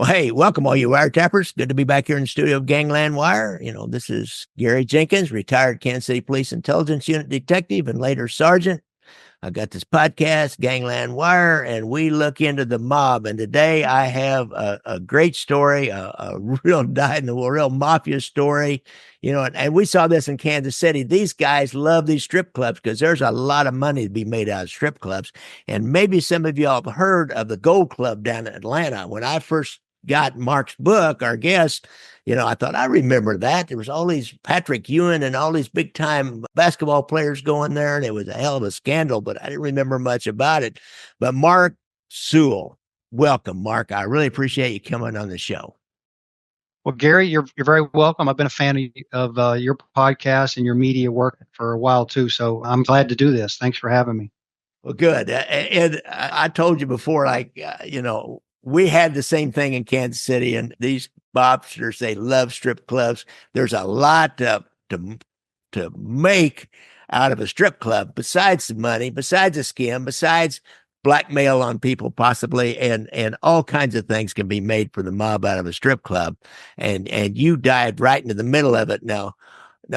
Well, hey, welcome all you wiretappers. Good to be back here in the studio of Gangland Wire. This is Gary Jenkins, retired Kansas City Police Intelligence Unit detective and later sergeant. I got this podcast, Gangland Wire, and we look into the mob. And today I have a great story, a real dyed-in-the-wool, real mafia story. And we saw this in Kansas City. These guys love these strip clubs because there's a lot of money to be made out of strip clubs. And maybe some of y'all have heard of the Gold Club down in Atlanta. When I first got Mark's book, our guest, I thought, I remember that. There was all these Patrick Ewing and all these big time basketball players going there, and it was a hell of a scandal, but I didn't remember much about it. But Mark Sewell, welcome, Mark. I really appreciate you coming on the show. Well, Gary, you're very welcome. I've been a fan of your podcast and your media work for a while too, so I'm glad to do this. Thanks for having me. Well, good. And I told you before, we had the same thing in Kansas City, and these mobsters, they love strip clubs. There's a lot to make out of a strip club besides the money, besides the scam, besides blackmail on people possibly, and all kinds of things can be made for the mob out of a strip club. And you dived right into the middle of it. Now,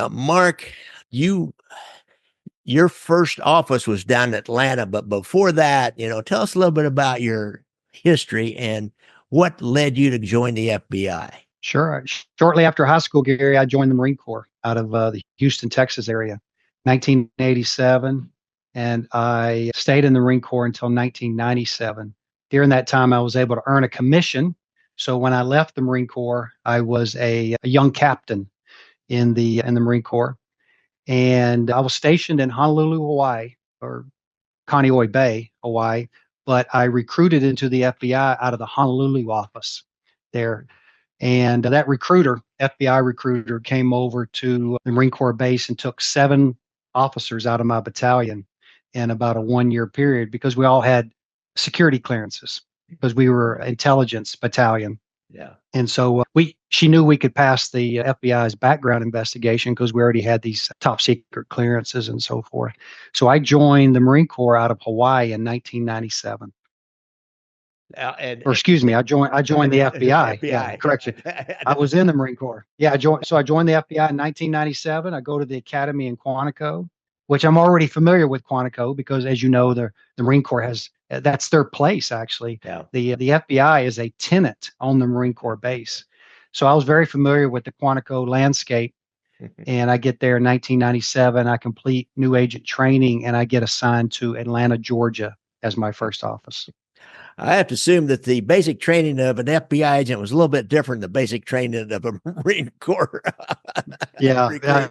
Mark, your first office was down in Atlanta, but before that, tell us a little bit about your history and what led you to join the FBI. Sure. Shortly after high school, Gary, I joined the Marine Corps out of the Houston, Texas area, 1987. And I stayed in the Marine Corps until 1997. During that time, I was able to earn a commission. So when I left the Marine Corps, I was a young captain in the Marine Corps. And I was stationed in Honolulu, Hawaii, or Kaneohe Bay, Hawaii. But I recruited into the FBI out of the Honolulu office there. And that FBI recruiter, came over to the Marine Corps base and took 7 officers out of my battalion in about a 1-year period because we all had security clearances because we were intelligence battalion. Yeah. And so she knew we could pass the FBI's background investigation because we already had these top secret clearances and so forth. So I joined the Marine Corps out of Hawaii in 1997. I joined the FBI. Yeah, correction. I was in the Marine Corps. Yeah, I joined the FBI in 1997. I go to the academy in Quantico, which I'm already familiar with Quantico because, as you know, the Marine Corps that's their place actually. Yeah. The FBI is a tenant on the Marine Corps base, so I was very familiar with the Quantico landscape. And I get there in 1997. I complete new agent training, and I get assigned to Atlanta, Georgia, as my first office. I have to assume that the basic training of an FBI agent was a little bit different than the basic training of a Marine Corps. Yeah,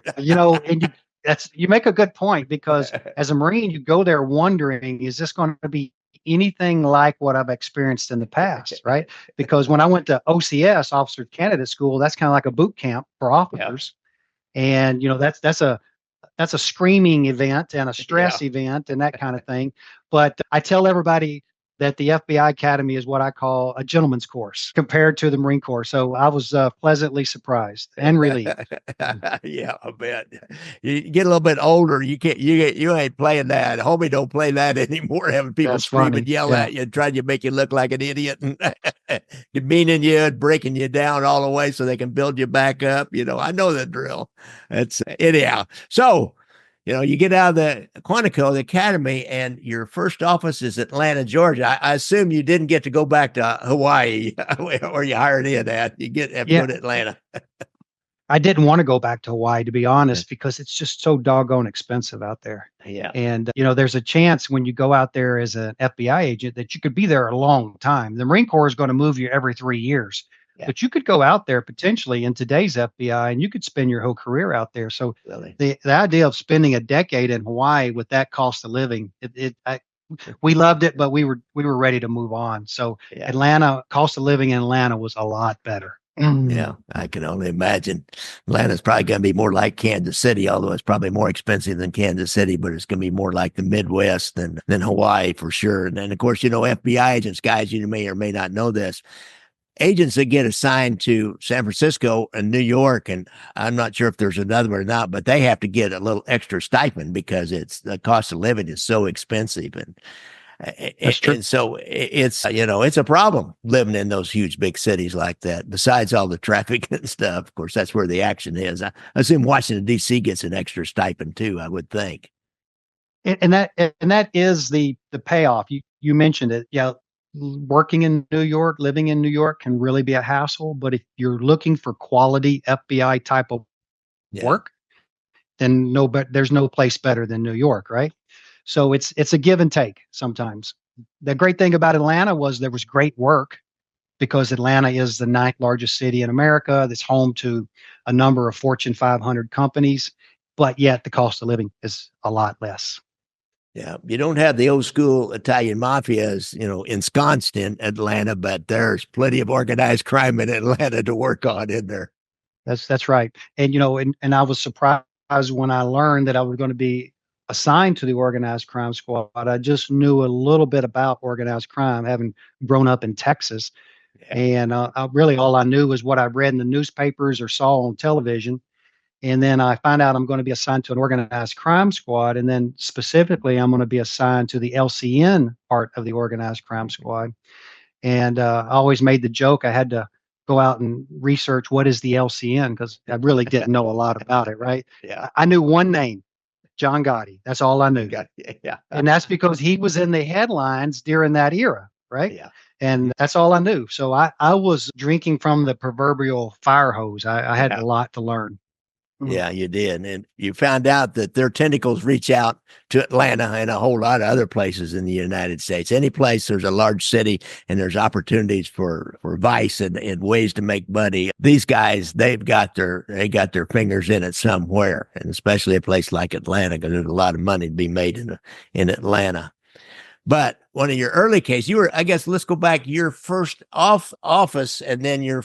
you make a good point because as a Marine, you go there wondering, is this going to be anything like what I've experienced in the past, right? Because when I went to OCS, Officer Candidate School, that's kind of like a boot camp for officers. Yeah. And, that's a screaming event and a stress event and that kind of thing. But I tell everybody that the FBI Academy is what I call a gentleman's course compared to the Marine Corps. So I was pleasantly surprised and relieved. Yeah, I bet. You get a little bit older, you ain't playing that. Homie don't play that anymore, having people scream and yell at you and trying to make you look like an idiot and demeaning you and breaking you down all the way so they can build you back up. I know the drill. That's anyhow. So, you get out of the Quantico, the academy, and your first office is Atlanta, Georgia. I assume you didn't get to go back to Hawaii or you hired in at. You have to go to Atlanta. I didn't want to go back to Hawaii, to be honest, because it's just so doggone expensive out there. Yeah. And, there's a chance when you go out there as an FBI agent that you could be there a long time. The Marine Corps is going to move you every 3 years. Yeah. But you could go out there potentially in today's FBI and you could spend your whole career out there. So really? The idea of spending a decade in Hawaii with that cost of living, we loved it, but we were ready to move on. So Atlanta, cost of living in Atlanta was a lot better. Yeah, I can only imagine. Atlanta's probably going to be more like Kansas City, although it's probably more expensive than Kansas City, but it's going to be more like the Midwest than Hawaii for sure. And then, of course, FBI agents, guys, you may or may not know this. Agents that get assigned to San Francisco and New York, and I'm not sure if there's another one or not, but they have to get a little extra stipend because the cost of living is so expensive. And That's true. And so it's, it's a problem living in those huge big cities like that, besides all the traffic and stuff. Of course, that's where the action is. I assume Washington, D.C. gets an extra stipend too, I would think. And that is the payoff. You mentioned it. Yeah, working in New York, living in New York can really be a hassle. But if you're looking for quality FBI type of Yeah. work, then there's no place better than New York, right? So it's a give and take sometimes. The great thing about Atlanta was there was great work because Atlanta is the ninth largest city in America. That's home to a number of Fortune 500 companies, but yet the cost of living is a lot less. Yeah, you don't have the old school Italian mafias, ensconced in Atlanta, but there's plenty of organized crime in Atlanta to work on, in there? That's right. And I was surprised when I learned that I was going to be assigned to the organized crime squad. I just knew a little bit about organized crime, having grown up in Texas. Yeah. And really all I knew was what I read in the newspapers or saw on television. And then I find out I'm going to be assigned to an organized crime squad. And then specifically, I'm going to be assigned to the LCN part of the organized crime squad. And I always made the joke I had to go out and research what is the LCN because I really didn't know a lot about it, right? Yeah. I knew one name, John Gotti. That's all I knew. Yeah. And that's because he was in the headlines during that era, right? Yeah. And that's all I knew. So I was drinking from the proverbial fire hose. I had a lot to learn. Yeah, you did. And you found out that their tentacles reach out to Atlanta and a whole lot of other places in the United States. Any place there's a large city and there's opportunities for vice and ways to make money. These guys, they got their fingers in it somewhere, and especially a place like Atlanta, because there's a lot of money to be made in Atlanta. But one of your early cases, you were, I guess, let's go back, your first office, and then your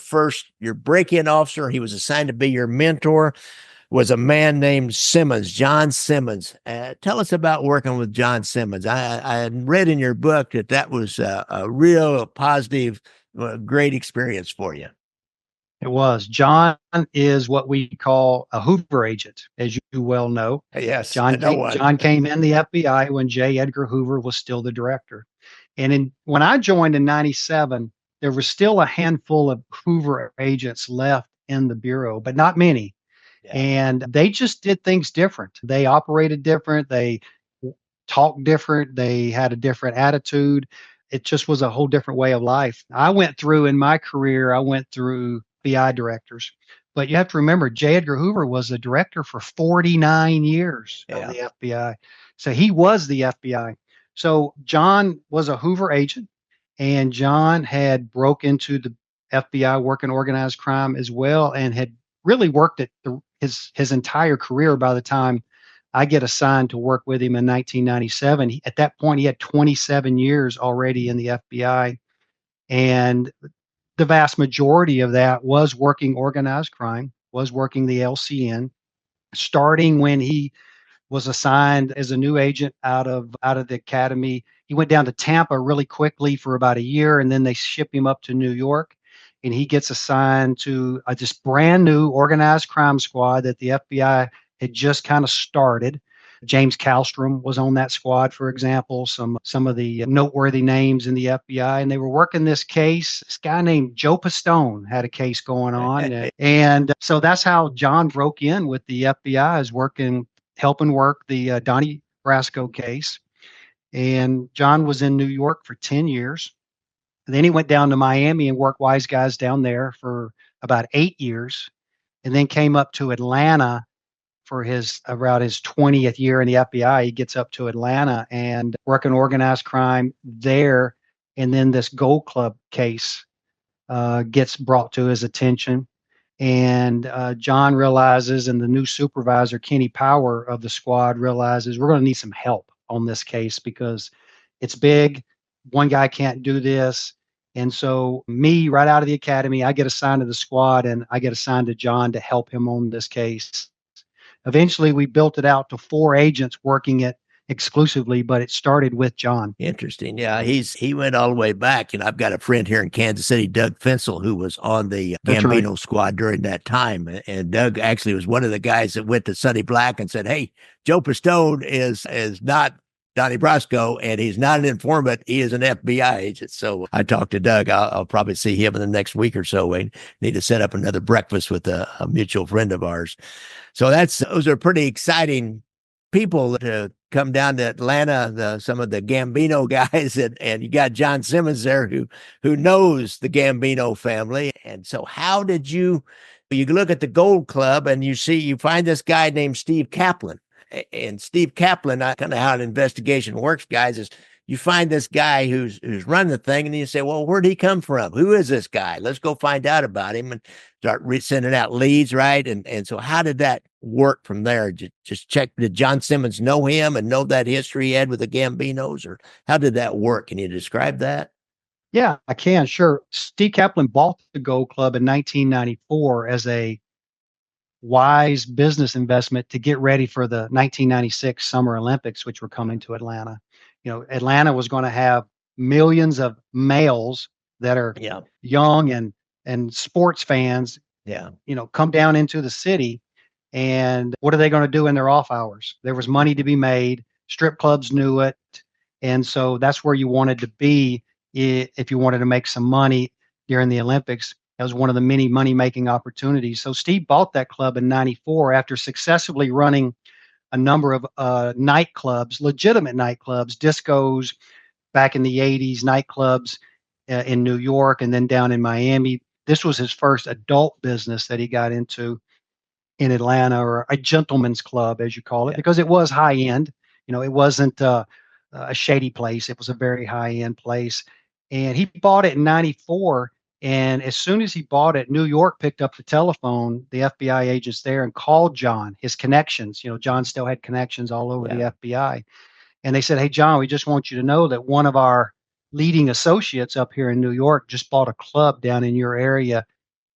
break-in officer, he was assigned to be your mentor, was a man named Simmons, John Simmons. Tell us about working with John Simmons. I read in your book that was a real positive, great experience for you. It was. John is what we call a Hoover agent, as you well know. Yes, John came in the FBI when J. Edgar Hoover was still the director. And when I joined in 97, there was still a handful of Hoover agents left in the Bureau, but not many. Yeah. And they just did things different. They operated different. They talked different. They had a different attitude. It just was a whole different way of life. In my career, I went through FBI directors. But you have to remember, J. Edgar Hoover was a director for 49 years of the FBI. So he was the FBI. So John was a Hoover agent, and John had broke into the FBI working organized crime as well, and had really worked at his entire career by the time I get assigned to work with him in 1997. At that point, he had 27 years already in the FBI. And the vast majority of that was working organized crime, was working the LCN, starting when he was assigned as a new agent out of the academy. He went down to Tampa really quickly for about a year, and then they ship him up to New York, and he gets assigned to this brand new organized crime squad that the FBI had just kind of started. James Kallstrom was on that squad, for example, some of the noteworthy names in the FBI, and they were working this case. This guy named Joe Pistone had a case going on. And so that's how John broke in with the FBI, is helping work the Donnie Brasco case. And John was in New York for 10 years. And then he went down to Miami and worked Wise Guys down there for about 8 years, and then came up to Atlanta for around his 20th year in the FBI. He gets up to Atlanta and working organized crime there. And then this Gold Club case gets brought to his attention. And John realizes, and the new supervisor, Kenny Power of the squad, realizes we're going to need some help on this case because it's big. One guy can't do this. And so me, right out of the academy, I get assigned to the squad, and I get assigned to John to help him on this case. Eventually, we built it out to 4 agents working it exclusively, but it started with John. Interesting. Yeah, he went all the way back. I've got a friend here in Kansas City, Doug Fensel, who was on the Gambino squad during that time. And Doug actually was one of the guys that went to Sonny Black and said, "Hey, Joe Pistone is not Donnie Brasco, and he's not an informant. He is an FBI agent. So I talked to Doug. I'll probably see him in the next week or so. We need to set up another breakfast with a mutual friend of ours. So those are pretty exciting people to come down to Atlanta, some of the Gambino guys, and you got John Simmons there who knows the Gambino family. And so how did you look at the Gold Club and you find this guy named Steve Kaplan. And Steve Kaplan, kind of how an investigation works, guys, is you find this guy who's running the thing, and you say, well, where'd he come from? Who is this guy? Let's go find out about him and start sending out leads, right? And so how did that work from there? Just check, did John Simmons know him and know that history he had with the Gambinos, or how did that work? Can you describe that? Yeah, I can, sure. Steve Kaplan bought the Gold Club in 1994 as a wise business investment to get ready for the 1996 Summer Olympics, which were coming to Atlanta. Atlanta was going to have millions of males that are young and sports fans, come down into the city. And what are they going to do in their off hours? There was money to be made. Strip clubs knew it. And so that's where you wanted to be if you wanted to make some money during the Olympics. That was one of the many money-making opportunities. So Steve bought that club in 94 after successfully running a number of nightclubs, legitimate nightclubs, discos back in the 80s, nightclubs in New York and then down in Miami. This was his first adult business that he got into in Atlanta, or a gentleman's club, as you call it, because it was high end. It wasn't a shady place. It was a very high end place. And he bought it in 94. And as soon as he bought it, New York picked up the telephone, the FBI agents there, and called John, his connections. John still had connections all over the FBI. And they said, hey, John, we just want you to know that one of our leading associates up here in New York just bought a club down in your area,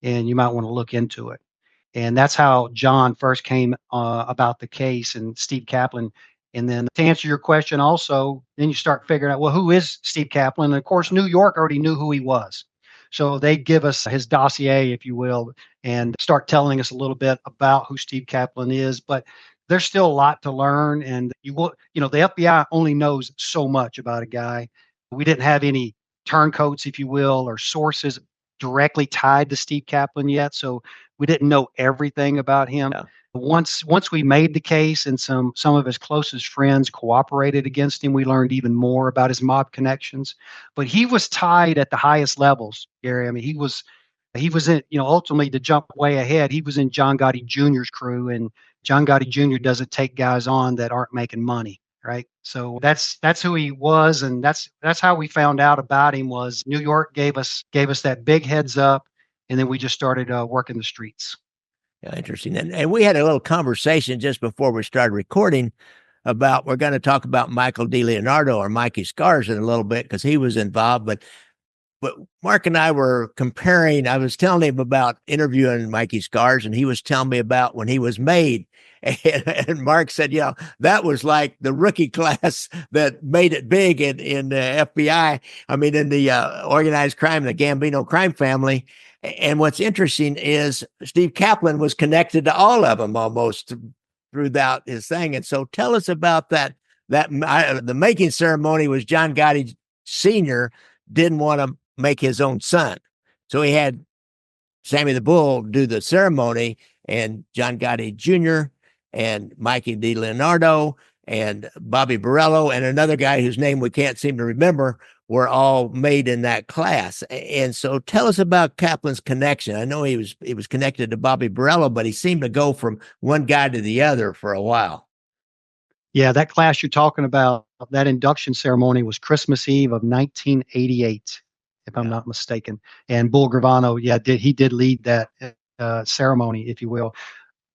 and you might want to look into it. And that's how John first came about the case, and Steve Kaplan. And then to answer your question also, then you start figuring out, well, who is Steve Kaplan? And of course, New York already knew who he was. So they give us his dossier, if you will, and start telling us a little bit about who Steve Kaplan is. But there's still a lot to learn. And the FBI only knows so much about a guy. We didn't have any turncoats, if you will, or sources directly tied to Steve Kaplan yet. So we didn't know everything about him. Yeah. Once we made the case and some of his closest friends cooperated against him, we learned even more about his mob connections. But he was tied at the highest levels, Gary. I mean, he was in, ultimately, to jump way ahead, he was in John Gotti Jr.'s crew, and John Gotti Jr. doesn't take guys on that aren't making money, right? So that's who he was, and that's how we found out about him. Was New York gave us that big heads up, and then we just started working the streets. Yeah, interesting. And we had a little conversation just before we started recording about, we're going to talk about Michael DiLeonardo, or Mikey Scars, in a little bit, because he was involved. But Mark and I were comparing. I was telling him about interviewing Mikey Scars, and he was telling me about when he was made. And Mark said, that was like the rookie class that made it big in the FBI. I mean, in the organized crime, the Gambino crime family. And what's interesting is Steve Kaplan was connected to all of them almost throughout his thing. And so tell us about that. The making ceremony was John Gotti Sr. didn't want to make his own son. So he had Sammy the Bull do the ceremony, and John Gotti Jr. and Mikey DiLeonardo and Bobby Borello and another guy whose name we can't seem to remember were all made in that class. And so tell us about Kaplan's connection. I know he was connected to Bobby Borello, but he seemed to go from one guy to the other for a while. Yeah, that class you're talking about, that induction ceremony was Christmas Eve of 1988, if I'm not mistaken. And Bull Gravano, he did lead that ceremony, if you will.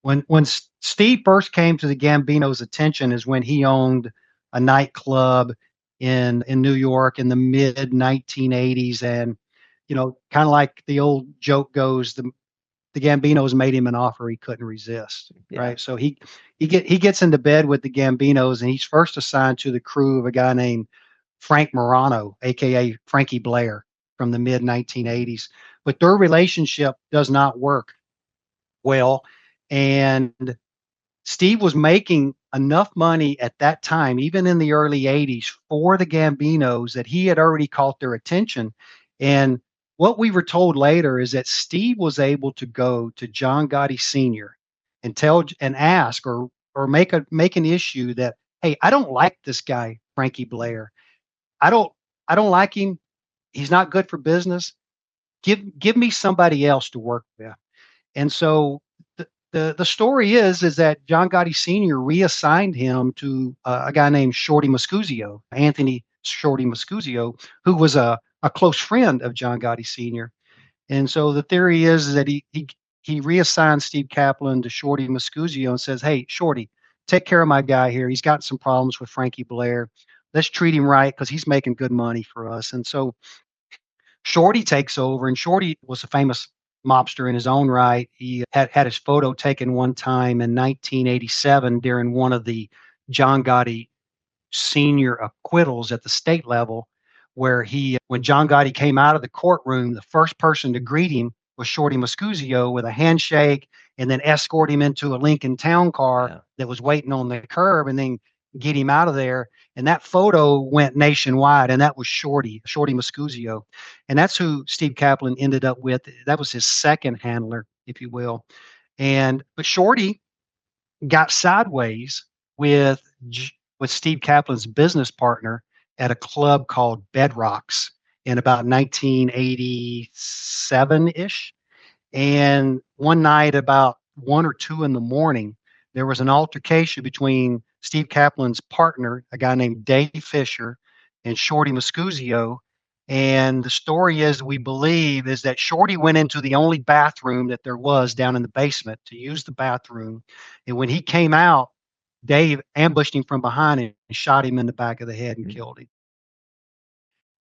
When Steve first came to the Gambino's attention is when he owned a nightclub in New York in the mid 1980s, and kind of like the old joke goes, the Gambinos made him an offer he couldn't resist, right? So he gets into bed with the Gambinos, and he's first assigned to the crew of a guy named Frank Morano, aka Frankie Blair, from the mid 1980s. But their relationship does not work well, and Steve was making enough money at that time, even in the early 80s, for the Gambinos that he had already caught their attention. And what we were told later is that Steve was able to go to John Gotti Sr. and tell and ask or make an issue that, hey, I don't like this guy, Frankie Blair. I don't I don't like him. He's not good for business. Give me somebody else to work with. And so the story is that John Gotti Sr. reassigned him to a guy named Shorty Moscuzio, Anthony Shorty Moscuzio, who was a close friend of John Gotti Sr. And so the theory is that he reassigned Steve Kaplan to Shorty Moscuzio and says, "Hey, Shorty, take care of my guy here. He's got some problems with Frankie Blair. Let's treat him right because he's making good money for us." And so Shorty takes over, and Shorty was a famous mobster in his own right. He had his photo taken one time in 1987 during one of the John Gotti senior acquittals at the state level, where when John Gotti came out of the courtroom, the first person to greet him was Shorty Moscuzio with a handshake and then escort him into a Lincoln Town car that was waiting on the curb and then get him out of there. And that photo went nationwide, and that was Shorty Moscuzio. And that's who Steve Kaplan ended up with. That was his second handler, if you will. But Shorty got sideways with Steve Kaplan's business partner at a club called Bedrocks in about 1987-ish. And one night about 1 or 2 in the morning, there was an altercation between Steve Kaplan's partner, a guy named Dave Fisher, and Shorty Moscuzio. And the story is, we believe, is that Shorty went into the only bathroom that there was down in the basement to use the bathroom. And when he came out, Dave ambushed him from behind and shot him in the back of the head and killed him.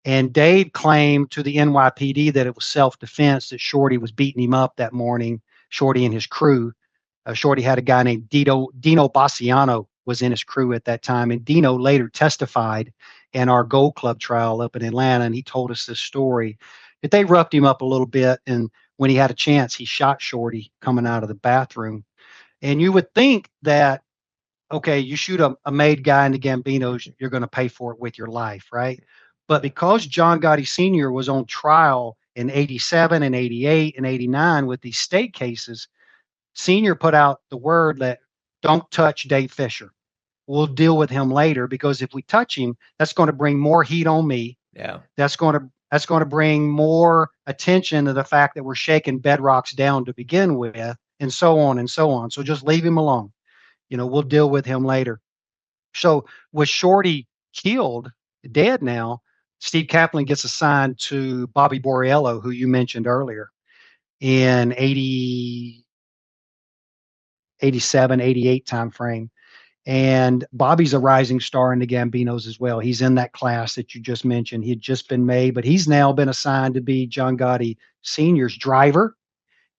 And Dave claimed to the NYPD that it was self-defense, that Shorty was beating him up that morning, Shorty and his crew. Shorty had a guy named Dino Bassiano was in his crew at that time. And Dino later testified in our Gold Club trial up in Atlanta. And he told us this story that they roughed him up a little bit. And when he had a chance, he shot Shorty coming out of the bathroom. And you would think that, okay, you shoot a made guy in the Gambinos, you're going to pay for it with your life, right? But because John Gotti Sr. was on trial in 87 and 88 and 89 with these state cases, Sr. put out the word that don't touch Dave Fisher. We'll deal with him later, because if we touch him, that's going to bring more heat on me. Yeah. That's going to bring more attention to the fact that we're shaking Bedrocks down to begin with, and so on and so on. So just leave him alone. We'll deal with him later. So with Shorty killed, dead now, Steve Kaplan gets assigned to Bobby Borriello, who you mentioned earlier, in 87, 88 timeframe. And Bobby's a rising star in the Gambinos as well. He's in that class that you just mentioned. He had just been made, but he's now been assigned to be John Gotti Sr.'s driver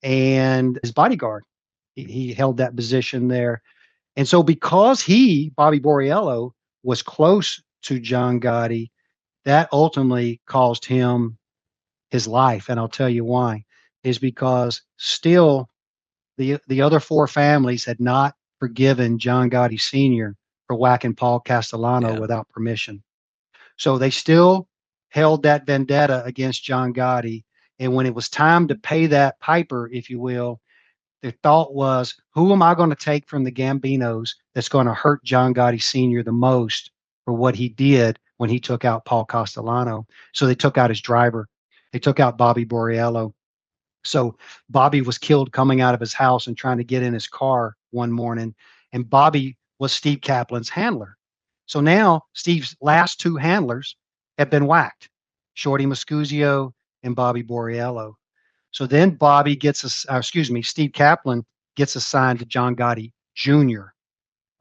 and his bodyguard. He held that position there. And so because Bobby Borriello, was close to John Gotti, that ultimately cost him his life. And I'll tell you why. Is because still the other 4 families had not forgiven John Gotti Sr. for whacking Paul Castellano without permission. So they still held that vendetta against John Gotti. And when it was time to pay that piper, if you will, the thought was, who am I going to take from the Gambinos that's going to hurt John Gotti Sr. the most for what he did when he took out Paul Castellano? So they took out his driver. They took out Bobby Borriello. So Bobby was killed coming out of his house and trying to get in his car one morning. And Bobby was Steve Kaplan's handler. So now Steve's last 2 handlers have been whacked, Shorty Moscuzio and Bobby Borriello. So then Steve Kaplan gets assigned to John Gotti Jr.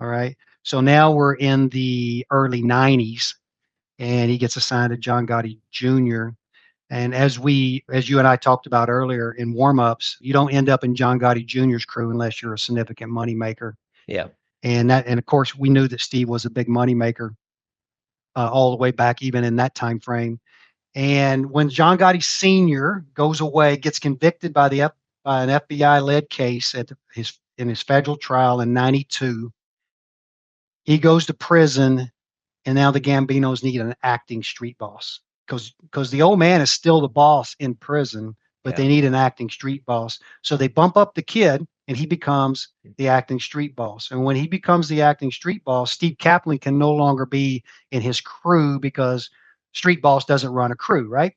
All right. So now we're in the early 90s, and he gets assigned to John Gotti Jr. And as you and I talked about earlier in warm-ups, you don't end up in John Gotti Jr.'s crew unless you're a significant moneymaker. Yeah. And of course, we knew that Steve was a big moneymaker all the way back, even in that time frame. And when John Gotti Sr. goes away, gets convicted by an FBI-led case at in his federal trial in 92. He goes to prison, and now the Gambinos need an acting street boss because the old man is still the boss in prison, but Yeah. they need an acting street boss. So they bump up the kid, and he becomes the acting street boss. And when he becomes the acting street boss, Steve Kaplan can no longer be in his crew because street boss doesn't run a crew, right?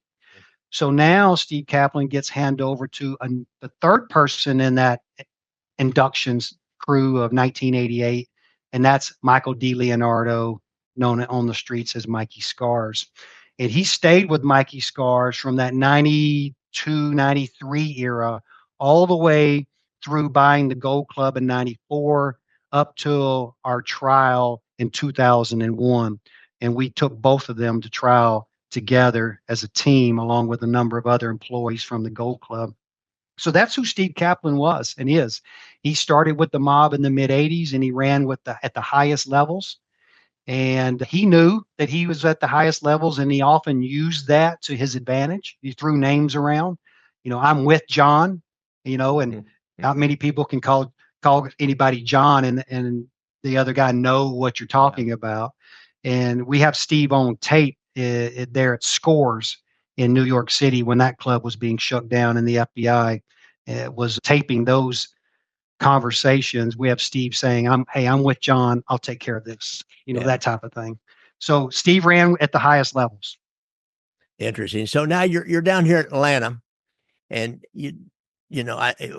So now Steve Kaplan gets handed over to the third person in that inductions crew of 1988, and that's Michael DeLeonardo, known on the streets as Mikey Scars. And he stayed with Mikey Scars from that 92, 93 era all the way through buying the Gold Club in 94 up till our trial in 2001. And we took both of them to trial together as a team, along with a number of other employees from the Gold Club. So that's who Steve Kaplan was and is. He started with the mob in the mid 80s, and he ran with at the highest levels. And he knew that he was at the highest levels, and he often used that to his advantage. He threw names around. I'm with John, and not many people can call anybody John, and the other guy know what you're talking about. And we have Steve on tape there at Scores in New York City when that club was being shut down, and the FBI was taping those conversations. We have Steve saying, I'm with John. I'll take care of this, that type of thing. So Steve ran at the highest levels. Interesting. So now you're down here in Atlanta, and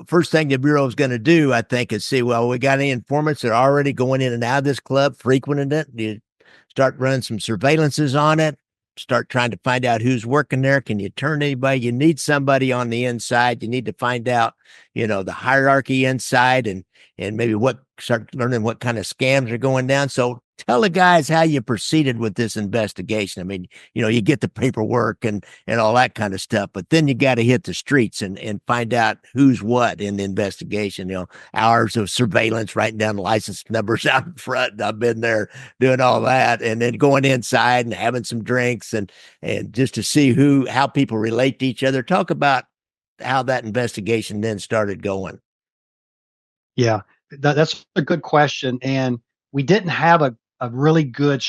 first thing the Bureau is going to do, I think, is see, well, we got any informants that are already going in and out of this club, frequenting it. You start running some surveillances on it, start trying to find out who's working there. Can you turn anybody? You need somebody on the inside. You need to find out, the hierarchy inside, and maybe start learning what kind of scams are going down. So tell the guys how you proceeded with this investigation. I mean, you get the paperwork and all that kind of stuff, but then you got to hit the streets and find out who's what in the investigation. Hours of surveillance, writing down license numbers out in front. And I've been there doing all that, and then going inside and having some drinks and just to see how people relate to each other. Talk about how that investigation then started going. Yeah, that's a good question. And we didn't have a really good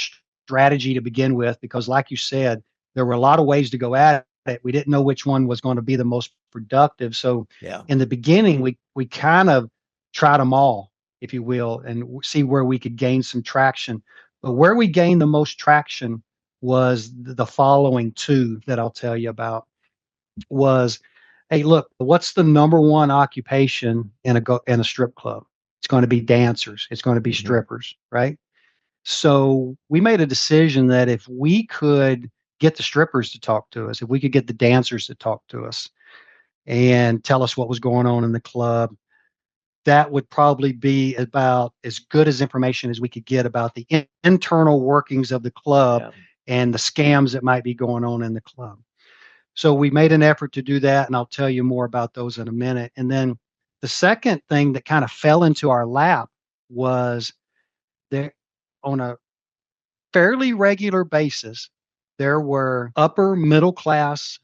strategy to begin with because, like you said, there were a lot of ways to go at it. We didn't know which one was going to be the most productive. So in the beginning, we kind of tried them all, if you will, and see where we could gain some traction. But where we gained the most traction was the following two that I'll tell you about. Was, hey, look, what's the number one occupation in a strip club? It's going to be dancers. It's going to be strippers, right? So we made a decision that if we could get the strippers to talk to us, if we could get the dancers to talk to us and tell us what was going on in the club, that would probably be about as good as information as we could get about the internal workings of the club and the scams that might be going on in the club. So we made an effort to do that, and I'll tell you more about those in a minute. And then the second thing that kind of fell into our lap was there, on a fairly regular basis, there were upper middle class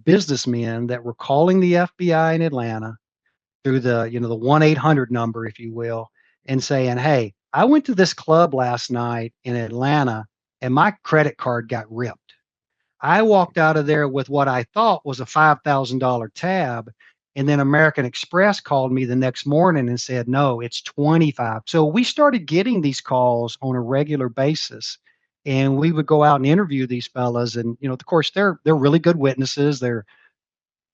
businessmen that were calling the FBI in Atlanta through the 1-800 number, if you will, and saying, hey, I went to this club last night in Atlanta and my credit card got ripped. I walked out of there with what I thought was a $5,000 tab. And then American Express called me the next morning and said, no, it's 25. So we started getting these calls on a regular basis. And we would go out and interview these fellas. And, of course, they're really good witnesses. They're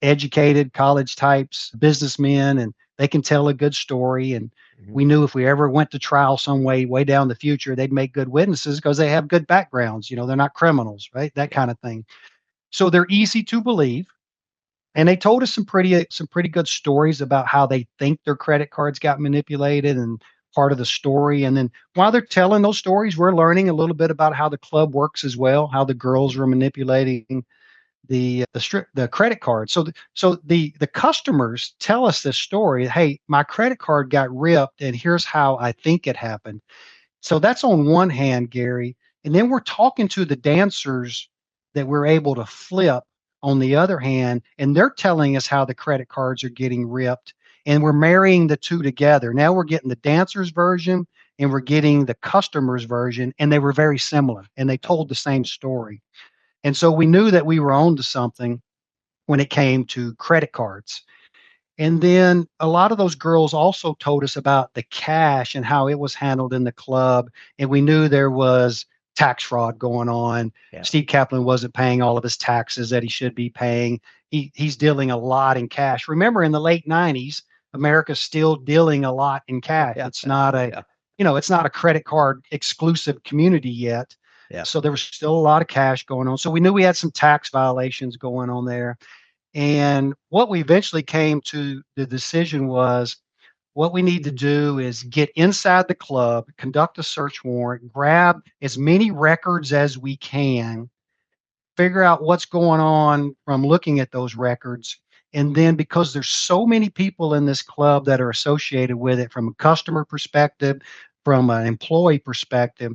educated college types, businessmen, and they can tell a good story. And we knew if we ever went to trial some way down the future, they'd make good witnesses because they have good backgrounds. They're not criminals, right? That kind of thing. So they're easy to believe. And they told us some pretty good stories about how they think their credit cards got manipulated and part of the story. And then while they're telling those stories, we're learning a little bit about how the club works as well, how the girls were manipulating the credit card. So the customers tell us this story. Hey, my credit card got ripped, and here's how I think it happened. So that's on one hand, Gary. And then we're talking to the dancers that we're able to flip on the other hand, and they're telling us how the credit cards are getting ripped. and we're marrying the two together. Now we're getting the dancer's version and we're getting the customer's version, and they were very similar and they told the same story. And so we knew that we were on to something when it came to credit cards. And then a lot of those girls also told us about the cash and how it was handled in the club. And we knew there was tax fraud going on. Yeah. Steve Kaplan wasn't paying all of his taxes that he should be paying. He's dealing a lot in cash. Remember, in the late 90s, America's still dealing a lot in cash. Yeah. It's not a, Yeah. it's not a credit card exclusive community yet. Yeah. So there was still a lot of cash going on. So we knew we had some tax violations going on there. And what we eventually came to the decision was what we need to do is get inside the club, conduct a search warrant, grab as many records as we can, figure out what's going on from looking at those records. And then because there's so many people in this club that are associated with it from a customer perspective, from an employee perspective,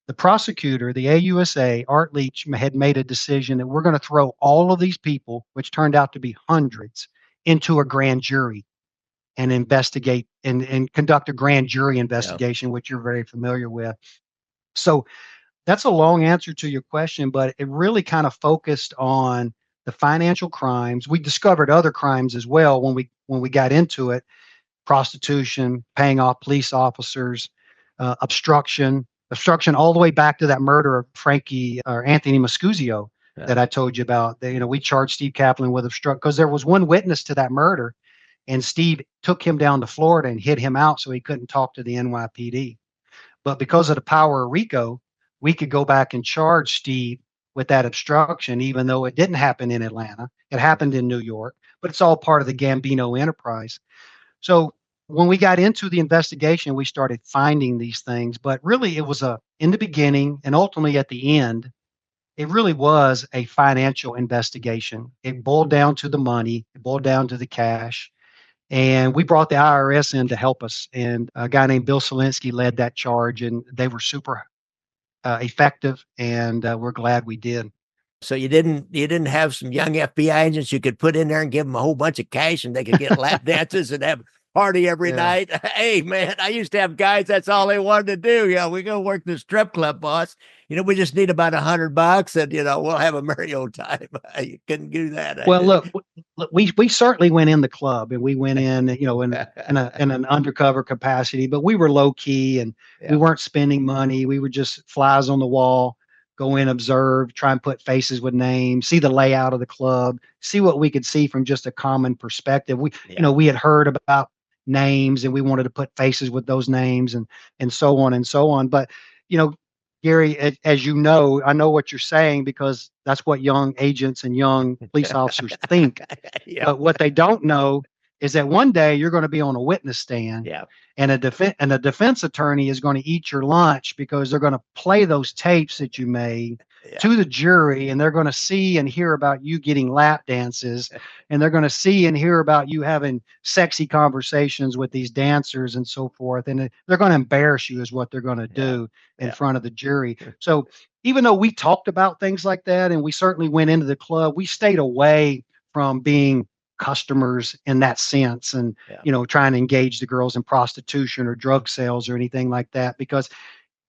the prosecutor, the AUSA, Art Leach, had made a decision that we're going to throw all of these people, which turned out to be hundreds, into a grand jury and investigate and conduct a grand jury investigation, which you're very familiar with. So that's a long answer to your question, but it really kind of focused on the financial crimes. We discovered other crimes as well when we got into it: prostitution, paying off police officers, obstruction all the way back to that murder of Frankie or Anthony Mascuzio that I told you about. We charged Steve Kaplan with obstruction because there was one witness to that murder, and Steve took him down to Florida and hid him out so he couldn't talk to the NYPD. But because of the power of RICO, we could go back and charge Steve with that obstruction, even though it didn't happen in Atlanta. It happened in New York, but it's all part of the Gambino enterprise. So when we got into the investigation, we started finding these things, but really it was in the beginning and ultimately at the end, it really was a financial investigation. It boiled down to the money, it boiled down to the cash. And we brought the IRS in to help us. And a guy named Bill Solinsky led that charge, and they were super effective. And we're glad we did. So you didn't have some young FBI agents you could put in there and give them a whole bunch of cash and they could get lap dances and have party every night. Hey man, I used to have guys, that's all they wanted to do. Yeah, we go work the strip club, boss. We just need about $100 and we'll have a merry old time. You couldn't do that. Well, look, we certainly went in the club and we went in, in an undercover capacity, but we were low key and we weren't spending money. We were just flies on the wall. Go in, observe, try and put faces with names, see the layout of the club, see what we could see from just a common perspective. We had heard about names and we wanted to put faces with those names and so on and so on. But, Gary, as you know, I know what you're saying because that's what young agents and young police officers think. But what they don't know is that one day you're going to be on a witness stand and a defense attorney is going to eat your lunch because they're going to play those tapes that you made to the jury, and they're going to see and hear about you getting lap dances, and they're going to see and hear about you having sexy conversations with these dancers and so forth. And they're going to embarrass you is what they're going to do in front of the jury. So even though we talked about things like that, and we certainly went into the club, we stayed away from being customers in that sense and trying to engage the girls in prostitution or drug sales or anything like that because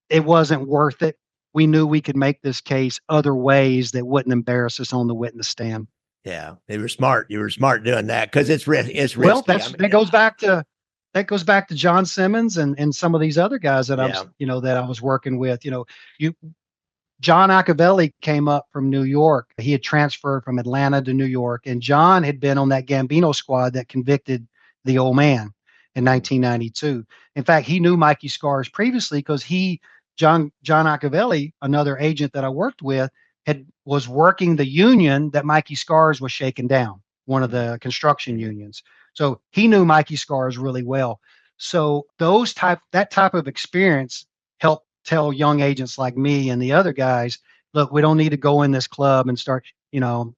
it wasn't worth it. We knew we could make this case other ways that wouldn't embarrass us on the witness stand. Yeah, they were smart. You were smart doing that because it's risky. Well, that goes back to John Simmons and some of these other guys that I was working with. John Accavelli came up from New York. He had transferred from Atlanta to New York, and John had been on that Gambino squad that convicted the old man in 1992. In fact, he knew Mikey Scars previously because John Accavelli, another agent that I worked with, was working the union that Mikey Scars was shaking down, one of the construction unions. So he knew Mikey Scars really well. So that type of experience helped tell young agents like me and the other guys, look, we don't need to go in this club and start,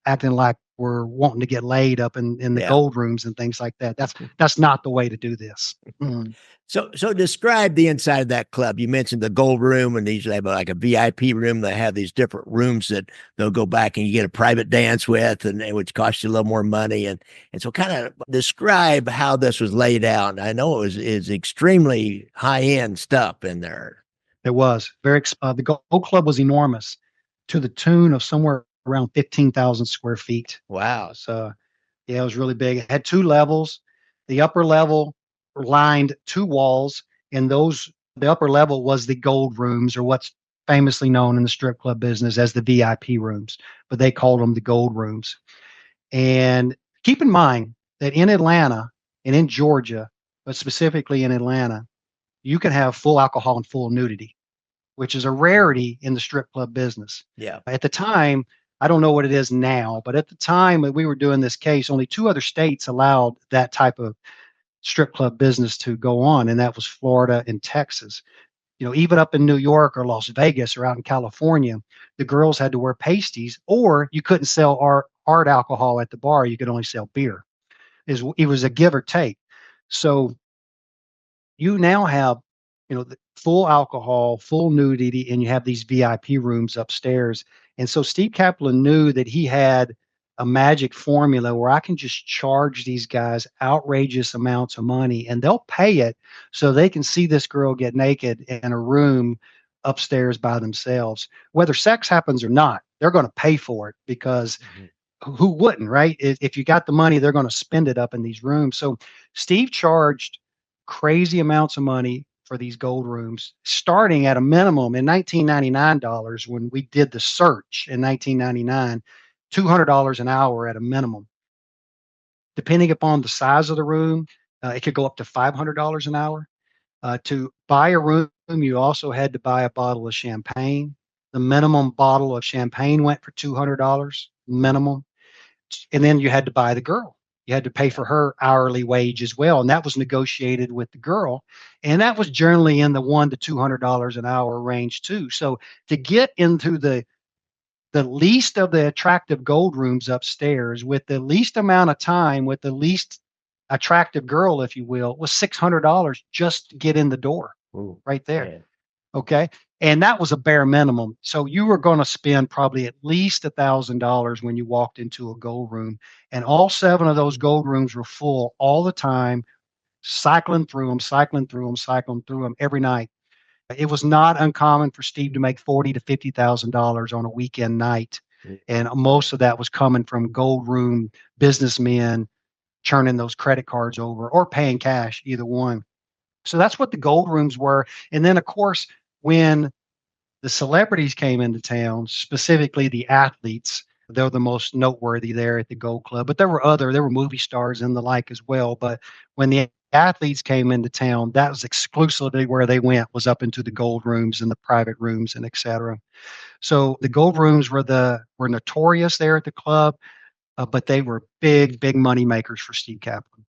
acting like were wanting to get laid up in the Yeah. gold rooms and things like that. That's not the way to do this. Mm. So describe the inside of that club. You mentioned the gold room, and they usually have like a VIP room. They have these different rooms that they'll go back and you get a private dance with, and which costs you a little more money. And so, kind of describe how this was laid out. I know is extremely high end stuff in there. It was the gold club was enormous, to the tune of somewhere around 15,000 square feet. Wow. So yeah, it was really big. It had two levels. The upper level lined two walls, and the upper level was the gold rooms, or what's famously known in the strip club business as the VIP rooms, but they called them the gold rooms. And keep in mind that in Atlanta and in Georgia, but specifically in Atlanta, you can have full alcohol and full nudity, which is a rarity in the strip club business. Yeah. At the time, I don't know what it is now, but at the time that we were doing this case, only two other states allowed that type of strip club business to go on, and that was Florida and Texas. Even up in New York or Las Vegas or out in California, the girls had to wear pasties, or you couldn't sell hard alcohol at the bar. You could only sell beer. It was a give or take. So you now have, the full alcohol, full nudity, and you have these VIP rooms upstairs. And so Steve Kaplan knew that he had a magic formula where I can just charge these guys outrageous amounts of money and they'll pay it so they can see this girl get naked in a room upstairs by themselves. Whether sex happens or not, they're going to pay for it, because who wouldn't, right? If you got the money, they're going to spend it up in these rooms. So Steve charged crazy amounts of money for these gold rooms, starting at a minimum in $1999 when we did the search in 1999, $200 an hour at a minimum. Depending upon the size of the room, it could go up to $500 an hour. To buy a room, you also had to buy a bottle of champagne. The minimum bottle of champagne went for $200 minimum. And then you had to buy the girl. You had to pay for her hourly wage as well. And that was negotiated with the girl. And that was generally in the $100 to $200 an hour range too. So to get into the least of the attractive gold rooms upstairs with the least amount of time, with the least attractive girl, if you will, was $600 just to get in the door. Ooh, right there. yeah. Okay. And that was a bare minimum. So you were going to spend probably at least $1,000 when you walked into a gold room. And all 7 of those gold rooms were full all the time, cycling through them every night. It was not uncommon for Steve to make $40,000 to $50,000 on a weekend night. And most of that was coming from gold room businessmen churning those credit cards over or paying cash, either one. So that's what the gold rooms were. And then, of course, when the celebrities came into town, specifically the athletes, they're the most noteworthy there at the Gold Club. But there were movie stars and the like as well. But when the athletes came into town, that was exclusively where they went, was up into the gold rooms and the private rooms and et cetera. So the gold rooms were notorious there at the club, but they were big money makers for Steve Kaplan.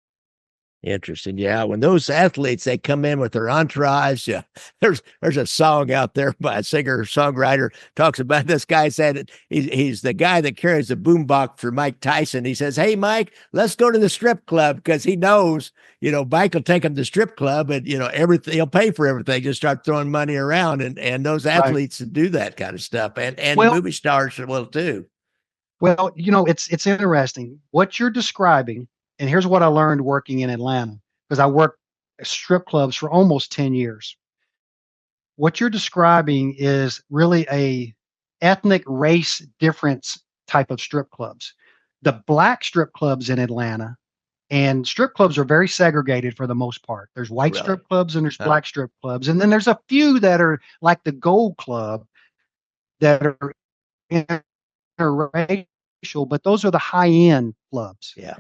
Interesting. Yeah. When those athletes, they come in with their entourage. Yeah. There's a song out there by a singer songwriter talks about this guy said he's the guy that carries the boombox for Mike Tyson. He says, "Hey, Mike, let's go to the strip club," because he knows, Mike will take him to the strip club and, everything, he'll pay for everything. Just start throwing money around. And those athletes do that kind of stuff. And movie stars will too. Well, it's interesting what you're describing. And here's what I learned working in Atlanta, because I worked at strip clubs for almost 10 years. What you're describing is really a ethnic race difference type of strip clubs. The black strip clubs in Atlanta, and strip clubs are very segregated for the most part. There's white strip clubs and there's black strip clubs. And then there's a few that are like the Gold Club that are interracial, but those are the high-end clubs. Yeah.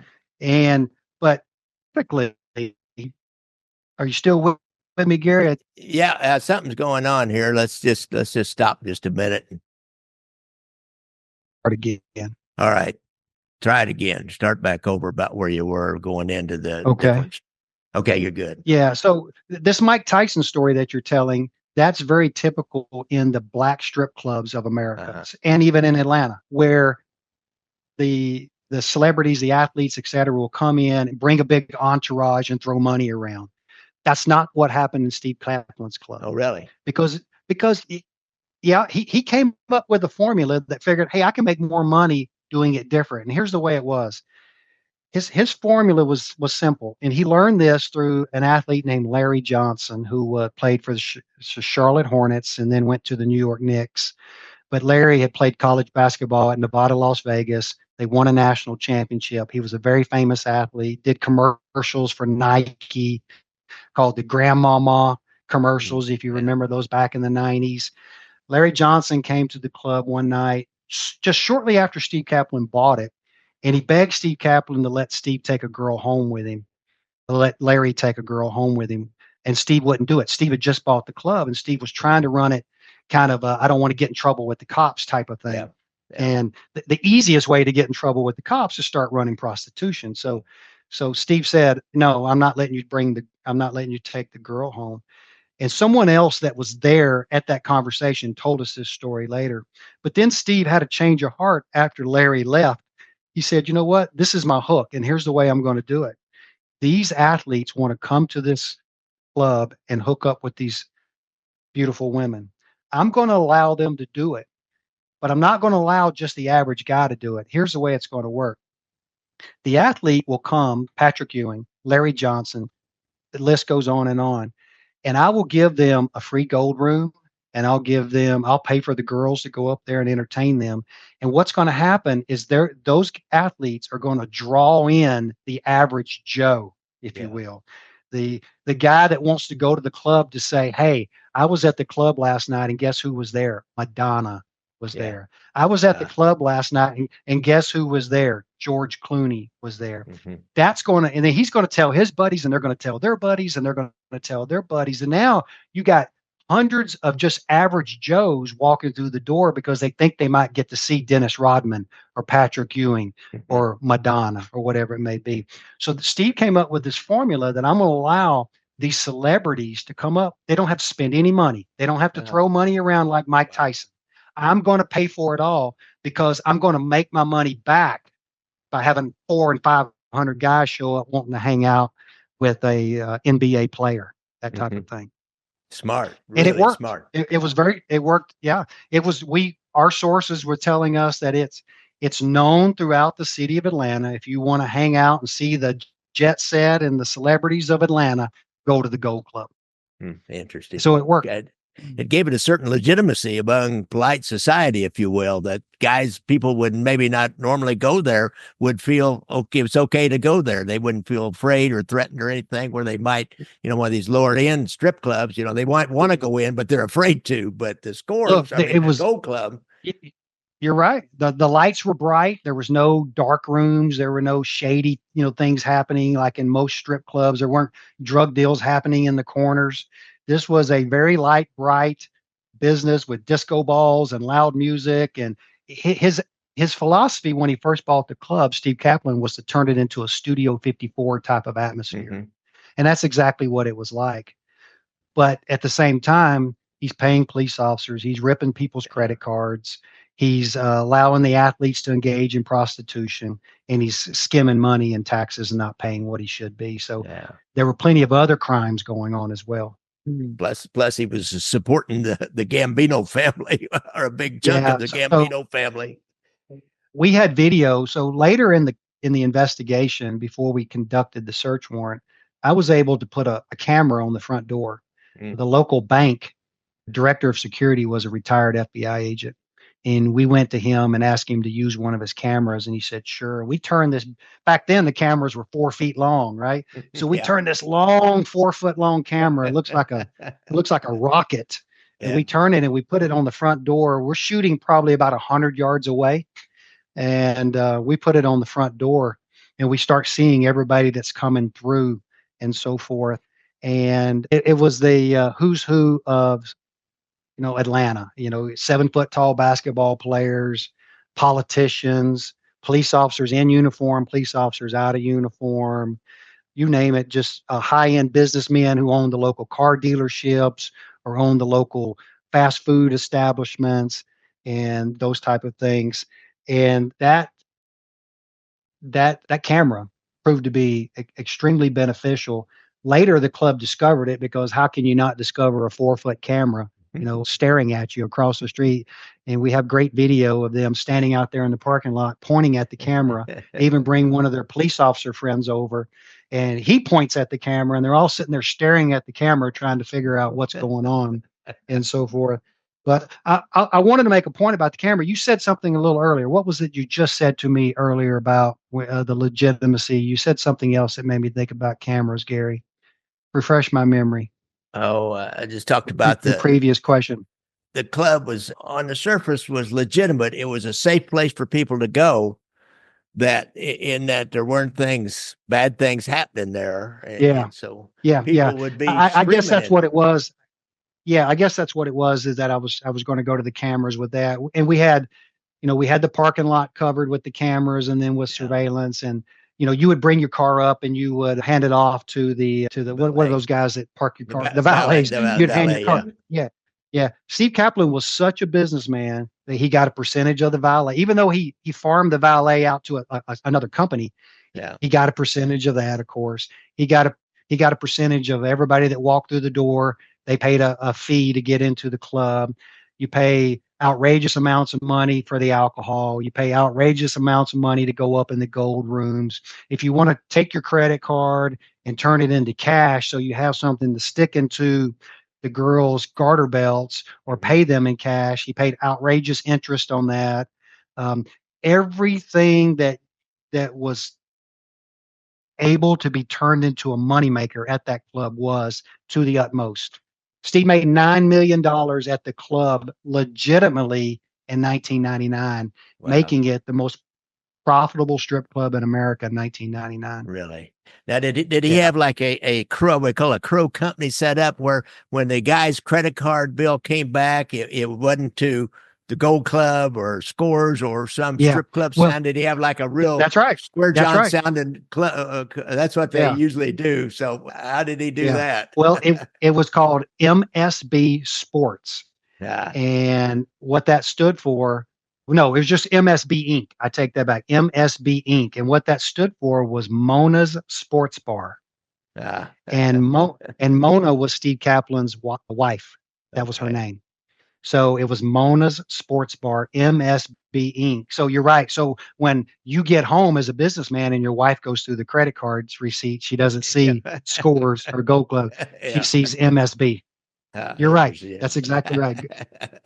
But typically, are you still with me, Gary? Yeah, something's going on here. Let's just stop just a minute. Start again. All right, try it again. Start back over about where you were going into the difference. Okay, you're good. Yeah. So this Mike Tyson story that you're telling, that's very typical in the black strip clubs of America, and even in Atlanta, where the the celebrities, the athletes, et cetera, will come in and bring a big entourage and throw money around. That's not what happened in Steve Kaplan's club. Oh, really? Because yeah, he came up with a formula that figured, hey, I can make more money doing it different. And here's the way it was. His formula was simple, and he learned this through an athlete named Larry Johnson, who played for the Charlotte Hornets and then went to the New York Knicks. But Larry had played college basketball at Nevada, Las Vegas. They won a national championship. He was a very famous athlete, did commercials for Nike called the Grandmama commercials, if you remember those back in the 90s. Larry Johnson came to the club one night, just shortly after Steve Kaplan bought it, and he begged Steve Kaplan to let Steve take a girl home with him, to let Larry take a girl home with him. And Steve wouldn't do it. Steve had just bought the club, and Steve was trying to run it kind of I don't want to get in trouble with the cops type of thing. Yeah. Yeah. And the easiest way to get in trouble with the cops is start running prostitution. So Steve said, no, I'm not letting you take the girl home. And someone else that was there at that conversation told us this story later. But then Steve had a change of heart after Larry left. He said, you know what? This is my hook, and here's the way I'm going to do it. These athletes want to come to this club and hook up with these beautiful women. I'm going to allow them to do it, but I'm not going to allow just the average guy to do it. Here's the way it's going to work. The athlete will come, Patrick Ewing, Larry Johnson, the list goes on, and I will give them a free gold room, and I'll pay for the girls to go up there and entertain them. And what's going to happen is those athletes are going to draw in the average Joe, if you will. The guy that wants to go to the club to say, hey, I was at the club last night, and guess who was there? Madonna was there. I was at the club last night, and guess who was there? George Clooney was there. That's going to, and then he's going to tell his buddies, and they're going to tell their buddies, and they're going to tell their buddies. And now you got hundreds of just average Joes walking through the door because they think they might get to see Dennis Rodman or Patrick Ewing or Madonna or whatever it may be. So Steve came up with this formula that I'm going to allow these celebrities to come up. They don't have to spend any money. They don't have to throw money around like Mike Tyson. I'm going to pay for it all because I'm going to make my money back by having 400 and 500 guys show up wanting to hang out with a NBA player, that type of thing. Smart. Really and it worked. Smart. It worked. Yeah. Our sources were telling us that it's known throughout the city of Atlanta. If you want to hang out and see the jet set and the celebrities of Atlanta, go to the Gold Club. Interesting. So it worked. It gave it a certain legitimacy among polite society, if you will, that people would maybe not normally go there would feel, okay, it's okay to go there. They wouldn't feel afraid or threatened or anything, where they might, one of these lower end strip clubs, they might want to go in, but they're afraid to. But the Scores, it was the Gold Club. You're right. The lights were bright. There was no dark rooms. There were no shady, things happening like in most strip clubs. There weren't drug deals happening in the corners. This was a very light, bright business with disco balls and loud music. And his philosophy when he first bought the club, Steve Kaplan, was to turn it into a Studio 54 type of atmosphere. And that's exactly what it was like. But at the same time, he's paying police officers. He's ripping people's credit cards. He's allowing the athletes to engage in prostitution, and he's skimming money and taxes and not paying what he should be. So there were plenty of other crimes going on as well. Plus, he was supporting the Gambino family, or a big chunk of the Gambino family. We had video. So later in the investigation, before we conducted the search warrant, I was able to put a camera on the front door. The local bank director of security was a retired FBI agent. And we went to him and asked him to use one of his cameras. And he said, sure. We turned this, back then the cameras were 4 feet long, right? So we turned this long 4 foot long camera. It looks like a rocket. And we turn it and we put it on the front door. We're shooting probably about 100 yards away. And we put it on the front door, and we start seeing everybody that's coming through and so forth. And it was the who's who of Atlanta, 7 foot tall basketball players, politicians, police officers in uniform, police officers out of uniform, you name it, just high-end businessmen who own the local car dealerships or own the local fast food establishments and those type of things. And that that camera proved to be extremely beneficial. Later, the club discovered it, because how can you not discover a 4-foot camera, staring at you across the street? And we have great video of them standing out there in the parking lot, pointing at the camera. They even bring one of their police officer friends over, and he points at the camera, and they're all sitting there staring at the camera, trying to figure out what's going on and so forth. But I wanted to make a point about the camera. You said something a little earlier. What was it you just said to me earlier about the legitimacy? You said something else that made me think about cameras, Gary. Refresh my memory. Oh, I just talked about The previous question. the club was on the surface was legitimate. It was a safe place for people to go. That in that there weren't bad things happening there, Yeah. and so Yeah. people would be. I guess that's screaming what it was. Yeah, I guess that's what it was. Is that I was going to go to the cameras with that, and we had the parking lot covered with the cameras, and then with surveillance, and you would bring your car up and you would hand it off to the what are those guys that park your car? The valets. You'd hand your car. Yeah. Yeah. Steve Kaplan was such a businessman that he got a percentage of the valet, even though he farmed the valet out to another company. Yeah. He got a percentage of that, of course. He got a percentage of everybody that walked through the door. They paid a fee to get into the club. You pay outrageous amounts of money for the alcohol. You pay outrageous amounts of money to go up in the gold rooms. If you want to take your credit card and turn it into cash, so you have something to stick into the girls' garter belts, or pay them in cash, he paid outrageous interest on that. Um, Everything that was able to be turned into a moneymaker at that club was to the utmost. Steve made $9 million at the club legitimately in 1999, Wow. making it the most profitable strip club in America in 1999. Really? Now, did he have like a crow, we call a crow company set up, where when the guy's credit card bill came back, it wasn't to the Gold Club or Scores or some strip club sound? Did he have like a real That's right. Square That's John right. sounding club? That's what they usually do. So how did he do that? Well, it was called MSB Sports. Yeah. And what that stood for, no, it was just MSB Inc. I take that back. MSB Inc. And what that stood for was Mona's Sports Bar. And Mona was Steve Kaplan's wife. That was her name. So it was Mona's Sports Bar, MSB Inc. So you're right. So when you get home as a businessman and your wife goes through the credit cards receipt, she doesn't see Scores or Gold Club. She sees MSB. You're right. That's exactly right.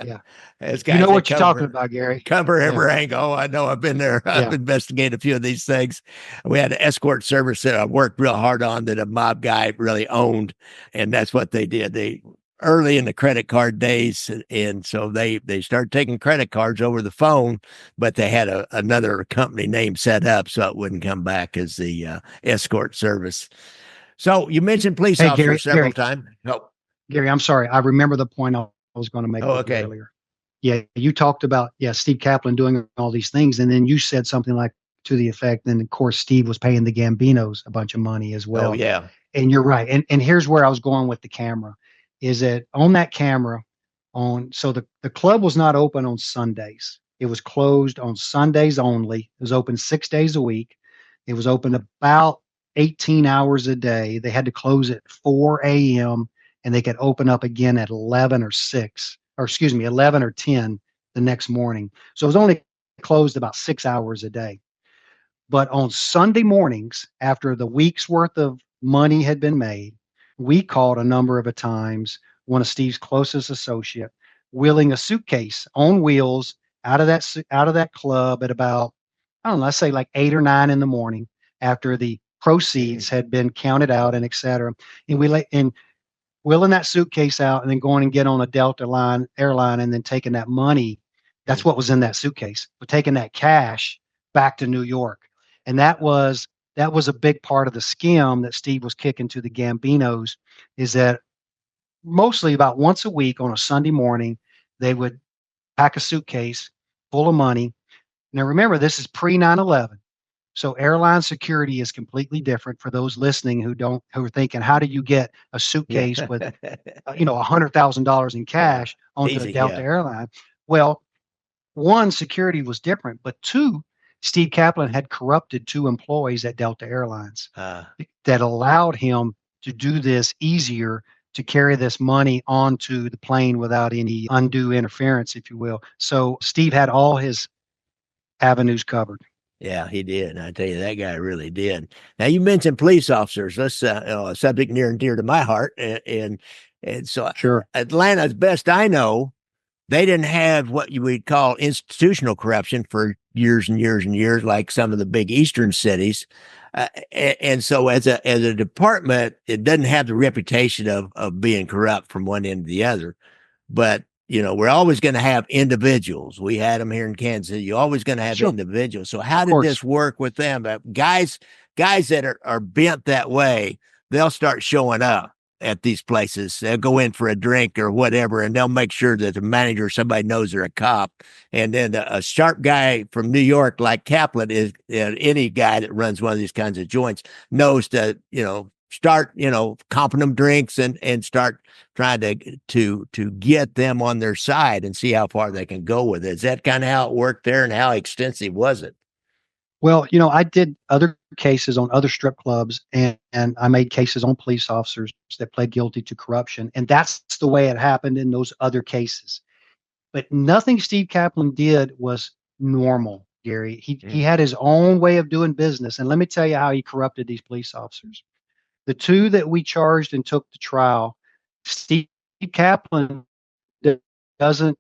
Yeah. You know what you're talking about, Gary. Cover every angle. I know. I've been there. I've investigated a few of these things. We had an escort service that I worked real hard on, that a mob guy really owned. And that's what they did. They early in the credit card days. And so they started taking credit cards over the phone, but they had another company name set up so it wouldn't come back as the escort service. So you mentioned police officers several times. No. Gary, I'm sorry. I remember the point I was going to make earlier. Yeah, you talked about Steve Kaplan doing all these things, and then you said something like to the effect, and of course Steve was paying the Gambinos a bunch of money as well. Oh yeah, and you're right. And here's where I was going with the camera, is that on that camera, so the club was not open on Sundays. It was closed on Sundays only. It was open 6 days a week. It was open about 18 hours a day. They had to close at 4 a.m. and they could open up again at 11 or 10 the next morning. So it was only closed about 6 hours a day. But on Sunday mornings, after the week's worth of money had been made, we called a number of times one of Steve's closest associate, wheeling a suitcase on wheels out of that club at about, I don't know, let's say like 8 or 9 in the morning, after the proceeds had been counted out and et cetera. And wheeling that suitcase out and then going and get on a Delta airline and then taking that money. That's what was in that suitcase. But taking that cash back to New York. And that was a big part of the scam that Steve was kicking to the Gambinos, is that mostly about once a week on a Sunday morning, they would pack a suitcase full of money. Now remember, this is pre 9/11. So airline security is completely different for those listening who are thinking, how do you get a suitcase with $100,000 in cash onto the Delta airline? Well, one, security was different, but two, Steve Kaplan had corrupted two employees at Delta Airlines Uh, that allowed him to do this easier, to carry this money onto the plane without any undue interference, if you will. So Steve had all his avenues covered. yeah, he did. I tell you, that guy really did. Now you mentioned police officers. That's a subject near and dear to my heart, and so Sure. Atlanta, as best I know, they didn't have what you would call institutional corruption for years and years and years, like some of the big eastern cities. And so, as a department, it doesn't have the reputation of being corrupt from one end to the other. But we're always going to have individuals. We had them here in Kansas City. You're always going to have Sure. individuals. So, Of how did course. this work with them? Guys that are bent that way, they'll start showing up at these places. They'll go in for a drink or whatever, and they'll make sure that the manager or somebody knows they're a cop. And then a sharp guy from New York like Kaplan is any guy that runs one of these kinds of joints knows to start comping them drinks and start trying to get them on their side and see how far they can go with it. Is that kind of how it worked there, and how extensive was it? Well, I did other cases on other strip clubs, and I made cases on police officers that pled guilty to corruption. And that's the way it happened in those other cases. But nothing Steve Kaplan did was normal, Gary. He Mm. had his own way of doing business. And let me tell you how he corrupted these police officers. The two that we charged and took to trial, Steve Kaplan doesn't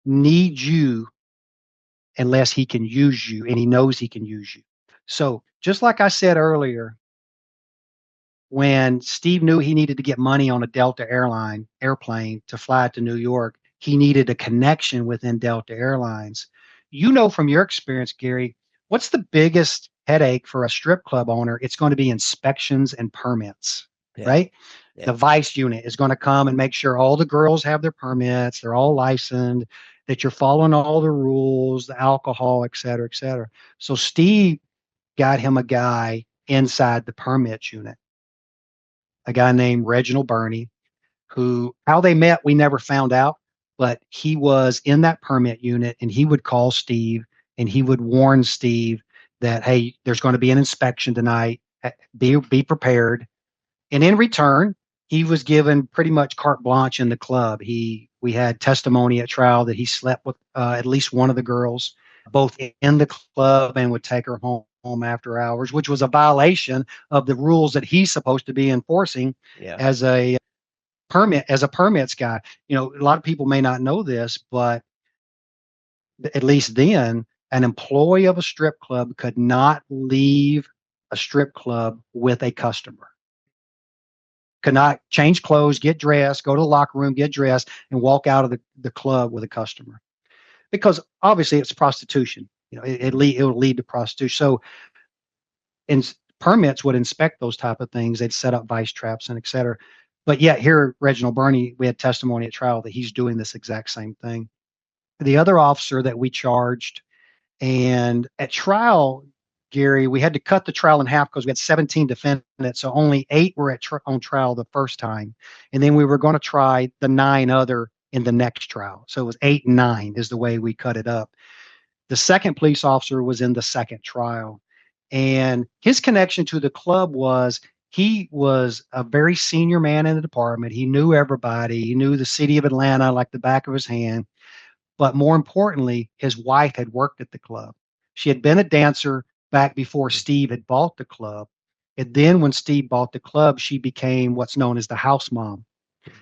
need you unless he can use you, and he knows he can use you. So, just like I said earlier, when Steve knew he needed to get money on a Delta airplane to fly to New York, he needed a connection within Delta Airlines. From your experience, Gary, what's the biggest headache for a strip club owner? It's going to be inspections and permits, Yeah, right? yeah, The vice unit is going to come and make sure all the girls have their permits, they're all licensed, that you're following all the rules, the alcohol, et cetera, et cetera. So Steve got him a guy inside the permits unit, a guy named Reginald Burney, who how they met, we never found out, but he was in that permit unit, and he would call Steve and he would warn Steve that, hey, there's going to be an inspection tonight. Be prepared. And in return, he was given pretty much carte blanche in the club. We had testimony at trial that he slept with at least one of the girls, both in the club, and would take her home after hours, which was a violation of the rules that he's supposed to be enforcing yeah. as a permits guy. A lot of people may not know this, but at least then, an employee of a strip club could not leave a strip club with a customer. Could not change clothes, get dressed, go to the locker room, get dressed, and walk out of the club with a customer. Because obviously it's prostitution. It will lead to prostitution. So, permits would inspect those type of things. They'd set up vice traps and et cetera. But yet here, Reginald Burney, we had testimony at trial that he's doing this exact same thing. The other officer that we charged, and at trial, Gary, we had to cut the trial in half because we had 17 defendants, so only 8 were on trial the first time, and then we were going to try the 9 other in the next trial. So it was 8 and 9 is the way we cut it up. The second police officer was in the second trial, and his connection to the club was he was a very senior man in the department. He knew everybody. He knew the city of Atlanta like the back of his hand. But more importantly, his wife had worked at the club. She had been a dancer back before Steve had bought the club. And then when Steve bought the club, she became what's known as the house mom.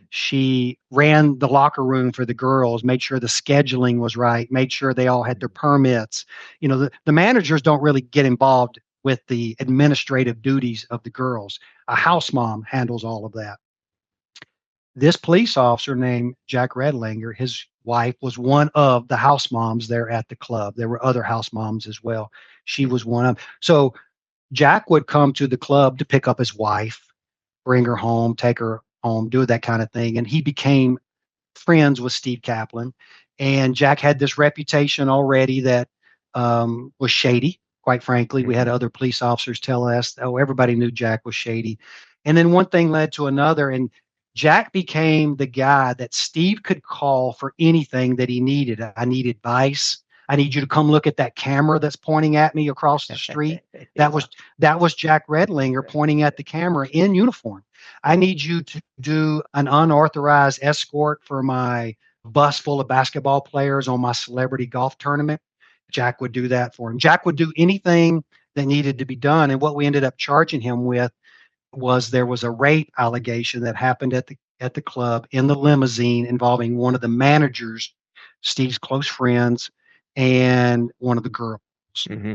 She ran the locker room for the girls, made sure the scheduling was right, made sure they all had their permits. The managers don't really get involved with the administrative duties of the girls. A house mom handles all of that. This police officer named Jack Redlinger, his wife was one of the house moms there at the club. There were other house moms as well. She was one of them. So Jack would come to the club to pick up his wife, bring her home, take her home, do that kind of thing. And he became friends with Steve Kaplan. And Jack had this reputation already that was shady. Quite frankly, we had other police officers tell us, oh, everybody knew Jack was shady. And then one thing led to another. And Jack became the guy that Steve could call for anything that he needed. I need advice. I need you to come look at that camera that's pointing at me across the street. That was Jack Redlinger pointing at the camera in uniform. I need you to do an unauthorized escort for my bus full of basketball players on my celebrity golf tournament. Jack would do that for him. Jack would do anything that needed to be done. And what we ended up charging him with was there was a rape allegation that happened at the club in the limousine involving one of the managers, Steve's close friends, and one of the girls. Mm-hmm.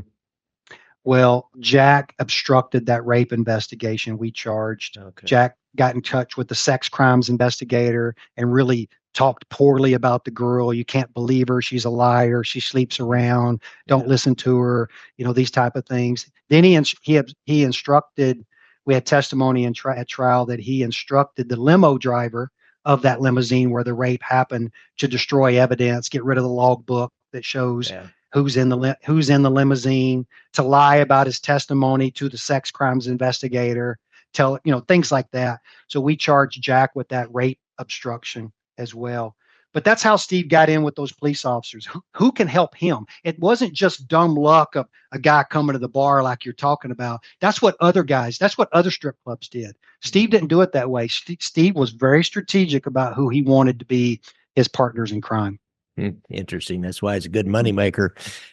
Well, Jack obstructed that rape investigation we charged. Okay. Jack got in touch with the sex crimes investigator and really talked poorly about the girl. You can't believe her. She's a liar. She sleeps around. Don't listen to her. These type of things. Then he instructed. We had testimony at trial that he instructed the limo driver of that limousine where the rape happened to destroy evidence, get rid of the logbook that shows who's in the limousine, to lie about his testimony to the sex crimes investigator, things like that. So we charged Jack with that rape obstruction as well. But that's how Steve got in with those police officers. Who can help him? It wasn't just dumb luck of a guy coming to the bar like you're talking about. That's what other strip clubs did. Steve didn't do it that way. Steve was very strategic about who he wanted to be his partners in crime. Interesting. That's why it's a good moneymaker.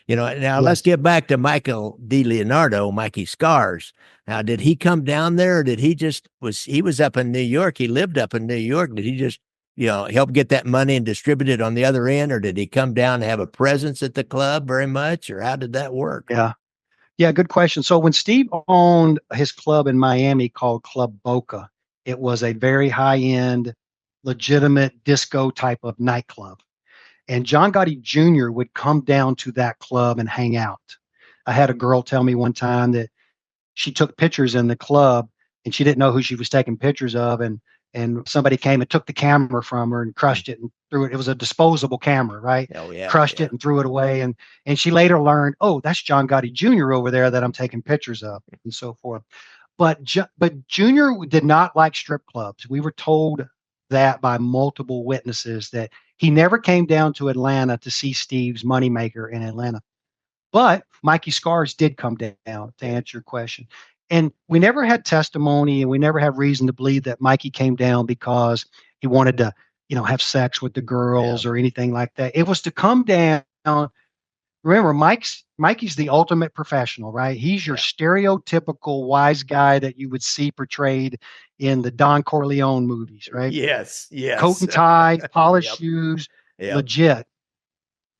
Now let's get back to Michael DiLeonardo, Mikey Scars. Now, did he come down there, or did he was up in New York? He lived up in New York. Did he just help get that money and distribute it on the other end, or did he come down and have a presence at the club very much, or how did that work? Yeah, good question. So when Steve owned his club in Miami called Club Boca, it was a very high-end, legitimate disco type of nightclub. And John Gotti Jr. would come down to that club and hang out. I had a girl tell me one time that she took pictures in the club and she didn't know who she was taking pictures of. And somebody came and took the camera from her and crushed it and threw it. It was a disposable camera, right? Oh, yeah. Crushed it and threw it away. And she later learned, oh, that's John Gotti Jr. over there that I'm taking pictures of, and so forth. But Junior did not like strip clubs. We were told that by multiple witnesses that he never came down to Atlanta to see Steve's moneymaker in Atlanta. But Mikey Scars did come down, to answer your question. And we never had testimony, and we never had reason to believe that Mikey came down because he wanted to, have sex with the girls or anything like that. It was to come down. Remember, Mikey's the ultimate professional, right? He's your stereotypical wise guy that you would see portrayed in the Don Corleone movies, right? Yes. Coat and tie, polished shoes, legit.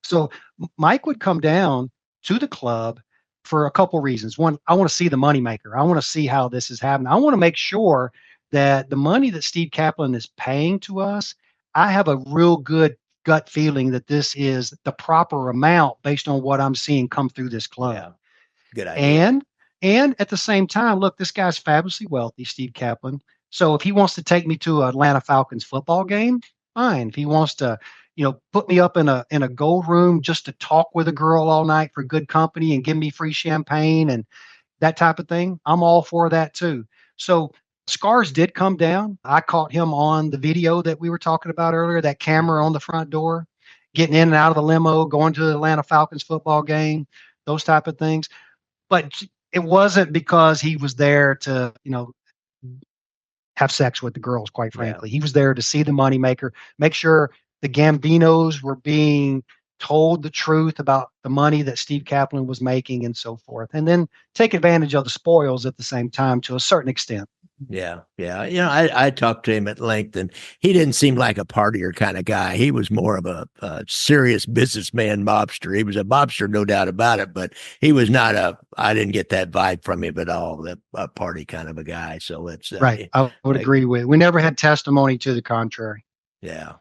So Mike would come down to the club for a couple reasons. One, I want to see the moneymaker. I want to see how this is happening. I want to make sure that the money that Steve Kaplan is paying to us, I have a real good gut feeling that this is the proper amount based on what I'm seeing come through this club. Yeah. Good idea. And at the same time, look, this guy's fabulously wealthy, Steve Kaplan. So if he wants to take me to an Atlanta Falcons football game, fine. If he wants to, put me up in a gold room just to talk with a girl all night for good company and give me free champagne and that type of thing, I'm all for that too. So Scars did come down. I caught him on the video that we were talking about earlier, that camera on the front door, getting in and out of the limo, going to the Atlanta Falcons football game, those type of things. But it wasn't because he was there to, have sex with the girls, quite frankly. He was there to see the moneymaker, make sure the Gambinos were being told the truth about the money that Steve Kaplan was making and so forth, and then take advantage of the spoils at the same time to a certain extent. Yeah. I talked to him at length, and he didn't seem like a partier kind of guy. He was more of a serious businessman mobster. He was a mobster, no doubt about it, but he was not I didn't get that vibe from him at all, a party kind of a guy. So it's right. I would agree with it. We never had testimony to the contrary. Yeah.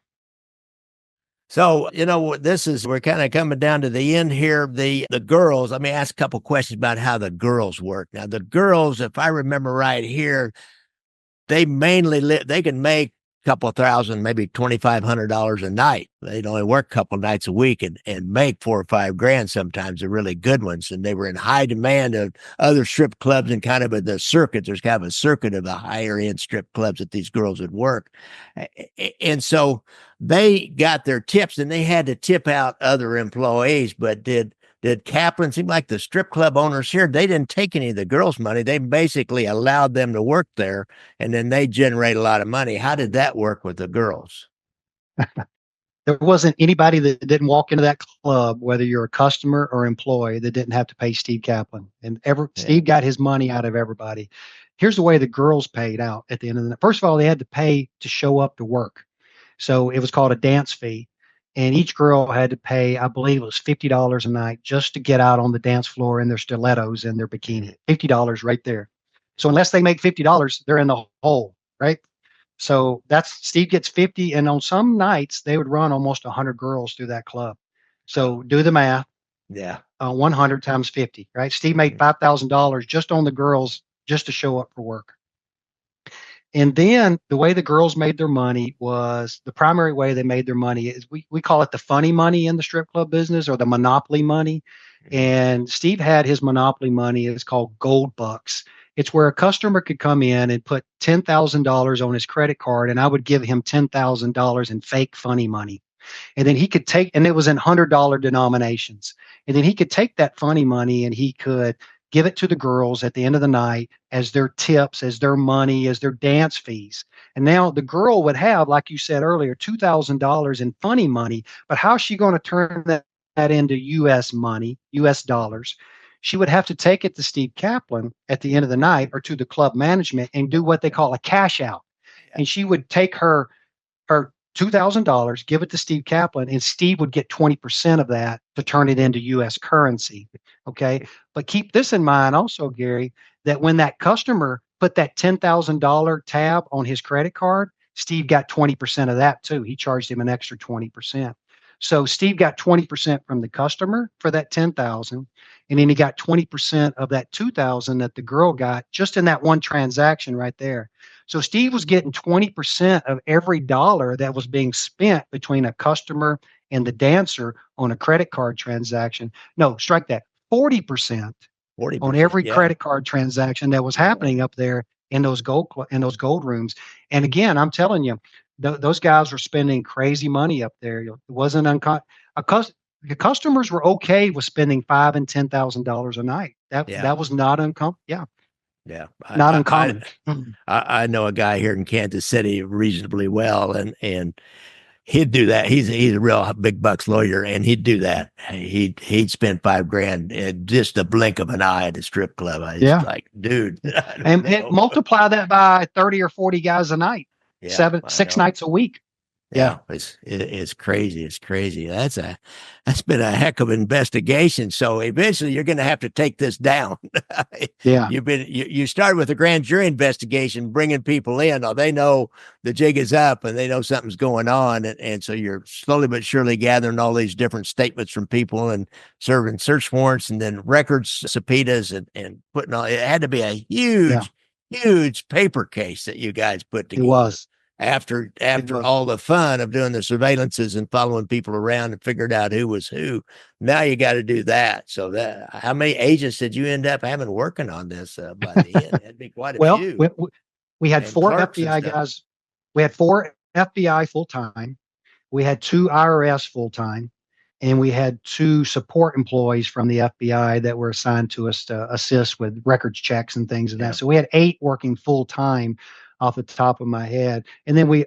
So, we're kind of coming down to the end here. The girls, let me ask a couple questions about how the girls work. Now, the girls, if I remember right here, they mainly they can make couple of thousand, maybe $2,500 a night. They'd only work a couple of nights a week and make $4 or $5 sometimes, the really good ones. And they were in high demand of other strip clubs and kind of the circuit. There's kind of a circuit of the higher end strip clubs that these girls would work. And so they got their tips and they had to tip out other employees, but did Kaplan seem like the strip club owners here? They didn't take any of the girls' money. They basically allowed them to work there, and then they generate a lot of money. How did that work with the girls? There wasn't anybody that didn't walk into that club, whether you're a customer or employee, that didn't have to pay Steve Kaplan. And Steve got his money out of everybody. Here's the way the girls paid out at the end of the night. First of all, they had to pay to show up to work. So it was called a dance fee. And each girl had to pay, I believe it was $50 a night just to get out on the dance floor in their stilettos and their bikini. $50 right there. So unless they make $50, they're in the hole, right? So that's Steve gets 50, and on some nights they would run almost 100 girls through that club. So do the math. Yeah. 100 times 50, right? Steve made $5,000 just on the girls just to show up for work. And then the way the girls made their money was the primary way they made their money is we call it the funny money in the strip club business, or the monopoly money. And Steve had his monopoly money. It's called gold bucks. It's where a customer could come in and put $10,000 on his credit card, and I would give him $10,000 in fake funny money. And then he could take, and it was in $100 denominations. And then he could take that funny money and he could give it to the girls at the end of the night as their tips, as their money, as their dance fees. And now the girl would have, like you said earlier, $2,000 in funny money, but how's she going to turn that into US money, US dollars? She would have to take it to Steve Kaplan at the end of the night, or to the club management, and do what they call a cash out. And she would take her $2,000, give it to Steve Kaplan, and Steve would get 20% of that to turn it into US currency. Okay. But keep this in mind also, Gary, that when that customer put that $10,000 tab on his credit card, Steve got 20% of that too. He charged him an extra 20%. So Steve got 20% from the customer for that 10,000, and then he got 20% of that 2,000 that the girl got just in that one transaction right there. So Steve was getting 20% of every dollar that was being spent between a customer and the dancer on a credit card transaction. No, strike that. 40% on every credit card transaction that was happening up there in those gold rooms. And again, I'm telling you, those guys were spending crazy money up there. It wasn't the customers were okay with spending $5,000 and $10,000 a night. That was not uncomfortable. Yeah, not uncommon. I know a guy here in Kansas City reasonably well, and he'd do that. He's a real big bucks lawyer, and he'd do that. He'd spend $5,000 in just a blink of an eye at a strip club. I was like, dude, and multiply that by 30 or 40 guys a night. Yeah, 6 nights a week. Yeah, it's crazy. It's crazy. That's been a heck of an investigation. So eventually, you're going to have to take this down. Yeah, you started with a grand jury investigation, bringing people in. Now they know the jig is up, and they know something's going on, and so you're slowly but surely gathering all these different statements from people and serving search warrants, and then records, subpoenas, and putting all. It had to be a huge paper case that you guys put together. It was. After all the fun of doing the surveillances and following people around and figured out who was who, now you got to do that. So how many agents did you end up having working on this by the end? That'd be quite a few. We had 4 FBI guys. We had 4 FBI full time. We had 2 IRS full time, and we had 2 support employees from the FBI that were assigned to us to assist with records checks and things of that. So we had 8 working full time off the top of my head. And then we'd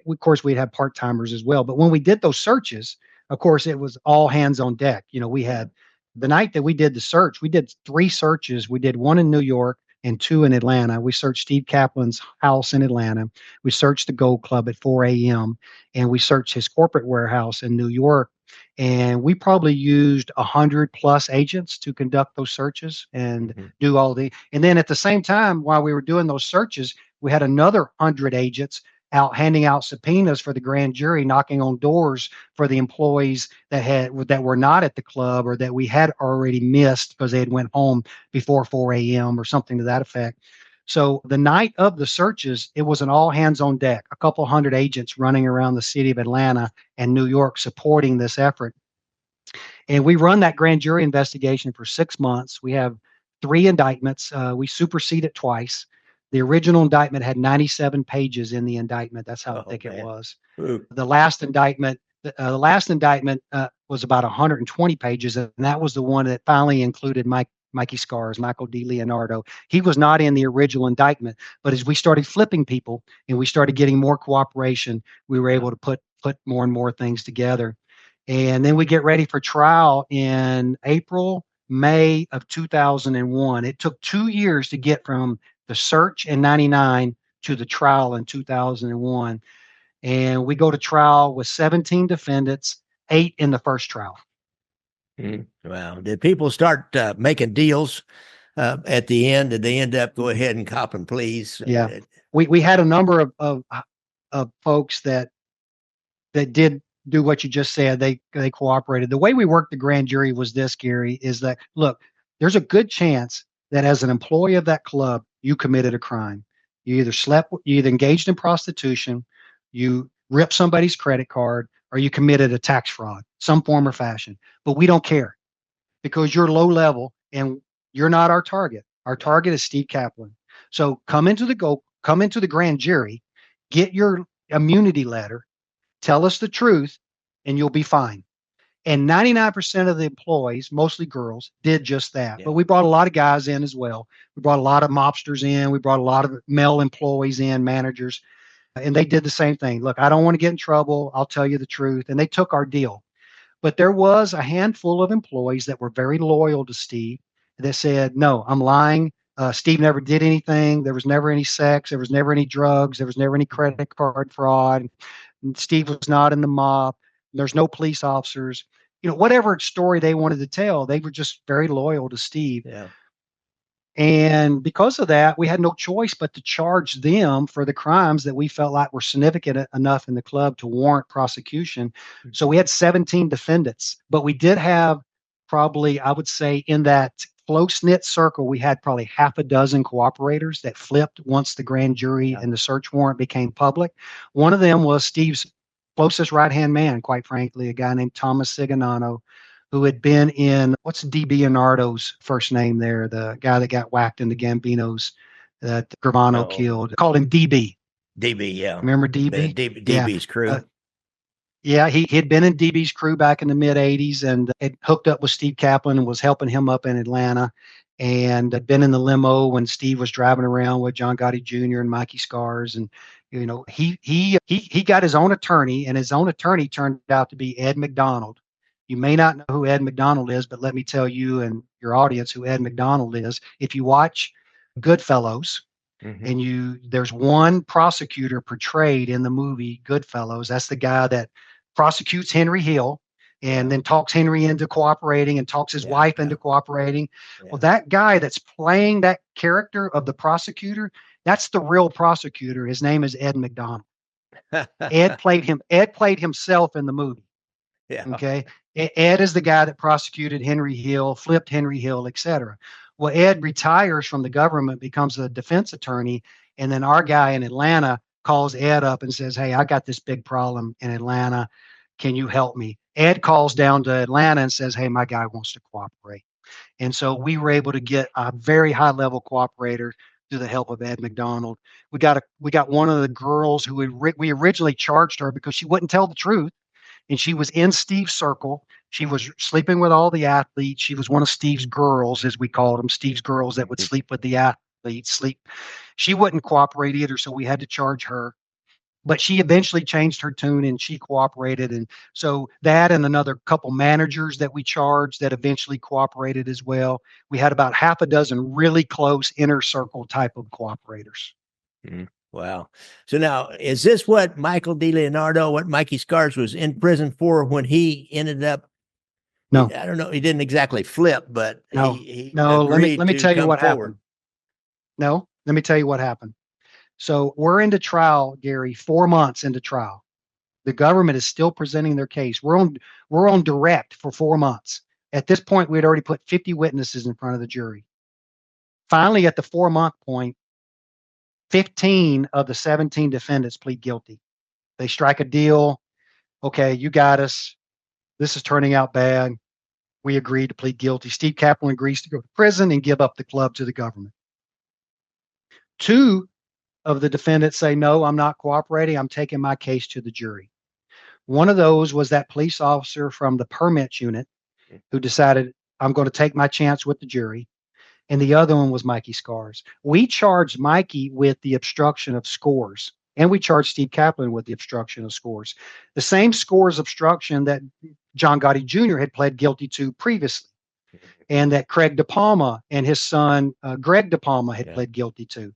have part-timers as well. But when we did those searches, of course, it was all hands on deck. We had the night that we did the search, we did 3 searches. We did 1 in New York and 2 in Atlanta. We searched Steve Kaplan's house in Atlanta. We searched the Gold Club at 4 a.m. and we searched his corporate warehouse in New York. And we probably used 100 plus agents to conduct those searches and do all and then at the same time, while we were doing those searches, we had another 100 agents out handing out subpoenas for the grand jury, knocking on doors for the employees that were not at the club, or that we had already missed because they had went home before 4 a.m. or something to that effect. So the night of the searches, it was an all hands on deck, a couple hundred agents running around the city of Atlanta and New York supporting this effort. And we run that grand jury investigation for 6 months. We have three indictments. We supersede it twice. The original indictment had 97 pages in the indictment. That's how thick it was. Ooh. The last indictment, was about 120 pages, and that was the one that finally included Mikey Scars, Michael D. Leonardo. He was not in the original indictment, but as we started flipping people and we started getting more cooperation, we were able to put more and more things together. And then we get ready for trial in April, May of 2001. It took 2 years to get from the search in 99 to the trial in 2001. And we go to trial with 17 defendants, 8 in the first trial. Wow. Did people start making deals at the end? Did they end up go ahead and copping pleas? Yeah. We had a number of folks that did do what you just said. They cooperated. The way we worked the grand jury was this, Gary, is that, look, there's a good chance that as an employee of that club, you committed a crime. You either engaged in prostitution, you ripped somebody's credit card, or you committed a tax fraud, some form or fashion. But we don't care because you're low level and you're not our target. Our target is Steve Kaplan. So come into the grand jury, get your immunity letter, tell us the truth, and you'll be fine. And 99% of the employees, mostly girls, did just that. Yeah. But we brought a lot of guys in as well. We brought a lot of mobsters in. We brought a lot of male employees in, managers, and they did the same thing. Look, I don't want to get in trouble. I'll tell you the truth. And they took our deal. But there was a handful of employees that were very loyal to Steve that said, no, I'm lying. Steve never did anything. There was never any sex. There was never any drugs. There was never any credit card fraud. And Steve was not in the mob. There's no police officers. Whatever story they wanted to tell, they were just very loyal to Steve. Yeah. And because of that, we had no choice but to charge them for the crimes that we felt like were significant enough in the club to warrant prosecution. So we had 17 defendants, but we did have probably, I would say, in that close-knit circle, we had probably half a dozen cooperators that flipped once the grand jury and the search warrant became public. One of them was Steve's closest right-hand man, quite frankly, a guy named Thomas Siganano, who had been in, what's DiBianardo's first name there, the guy that got whacked in the Gambinos that Gravano killed. Called him DB. DB, yeah. Remember DB? DB's crew. Yeah, he had been in DB's crew back in the mid-'80s and had hooked up with Steve Kaplan and was helping him up in Atlanta, and had been in the limo when Steve was driving around with John Gotti Jr. and Mikey Scars. And he got his own attorney, and his own attorney turned out to be Ed McDonald. You may not know who Ed McDonald is, but let me tell you and your audience who Ed McDonald is. If you watch Goodfellas, and there's one prosecutor portrayed in the movie Goodfellas. That's the guy that prosecutes Henry Hill and then talks Henry into cooperating and talks his wife into cooperating. Yeah. Well, that guy that's playing that character of the prosecutor, that's the real prosecutor. His name is Ed McDonald. Ed played himself in the movie. Yeah. Okay. Ed is the guy that prosecuted Henry Hill, flipped Henry Hill, etc. Well, Ed retires from the government, becomes a defense attorney, and then our guy in Atlanta calls Ed up and says, hey, I got this big problem in Atlanta. Can you help me? Ed calls down to Atlanta and says, hey, my guy wants to cooperate. And so we were able to get a very high-level cooperator through the help of Ed McDonald. We got one of the girls who we originally charged her because she wouldn't tell the truth. And she was in Steve's circle. She was sleeping with all the athletes. She was one of Steve's girls, as we called them, Steve's girls that would sleep with the athletes. She wouldn't cooperate either, so we had to charge her. But she eventually changed her tune and she cooperated. And so that and another couple managers that we charged that eventually cooperated as well. We had about half a dozen really close inner circle type of cooperators. Mm-hmm. Wow. So now, is this what Michael D. Leonardo, what Mikey Scars was in prison for when he ended up? No, I don't know. He didn't exactly flip, but he let me tell you what happened. No, let me tell you what happened. So we're into trial, Gary, 4 months into trial. The government is still presenting their case. We're on direct for 4 months. At this point, we had already put 50 witnesses in front of the jury. Finally, at the 4-month point, 15 of the 17 defendants plead guilty. They strike a deal. Okay, you got us. This is turning out bad. We agreed to plead guilty. Steve Kaplan agrees to go to prison and give up the club to the government. 2 of the defendants say, no, I'm not cooperating. I'm taking my case to the jury. One of those was that police officer from the permits unit who decided, I'm going to take my chance with the jury. And the other one was Mikey Scars. We charged Mikey with the obstruction of scores, and we charged Steve Kaplan with the obstruction of scores. The same scores obstruction that John Gotti Jr. had pled guilty to previously, and that Craig De Palma and his son, Greg De Palma, had pled guilty to.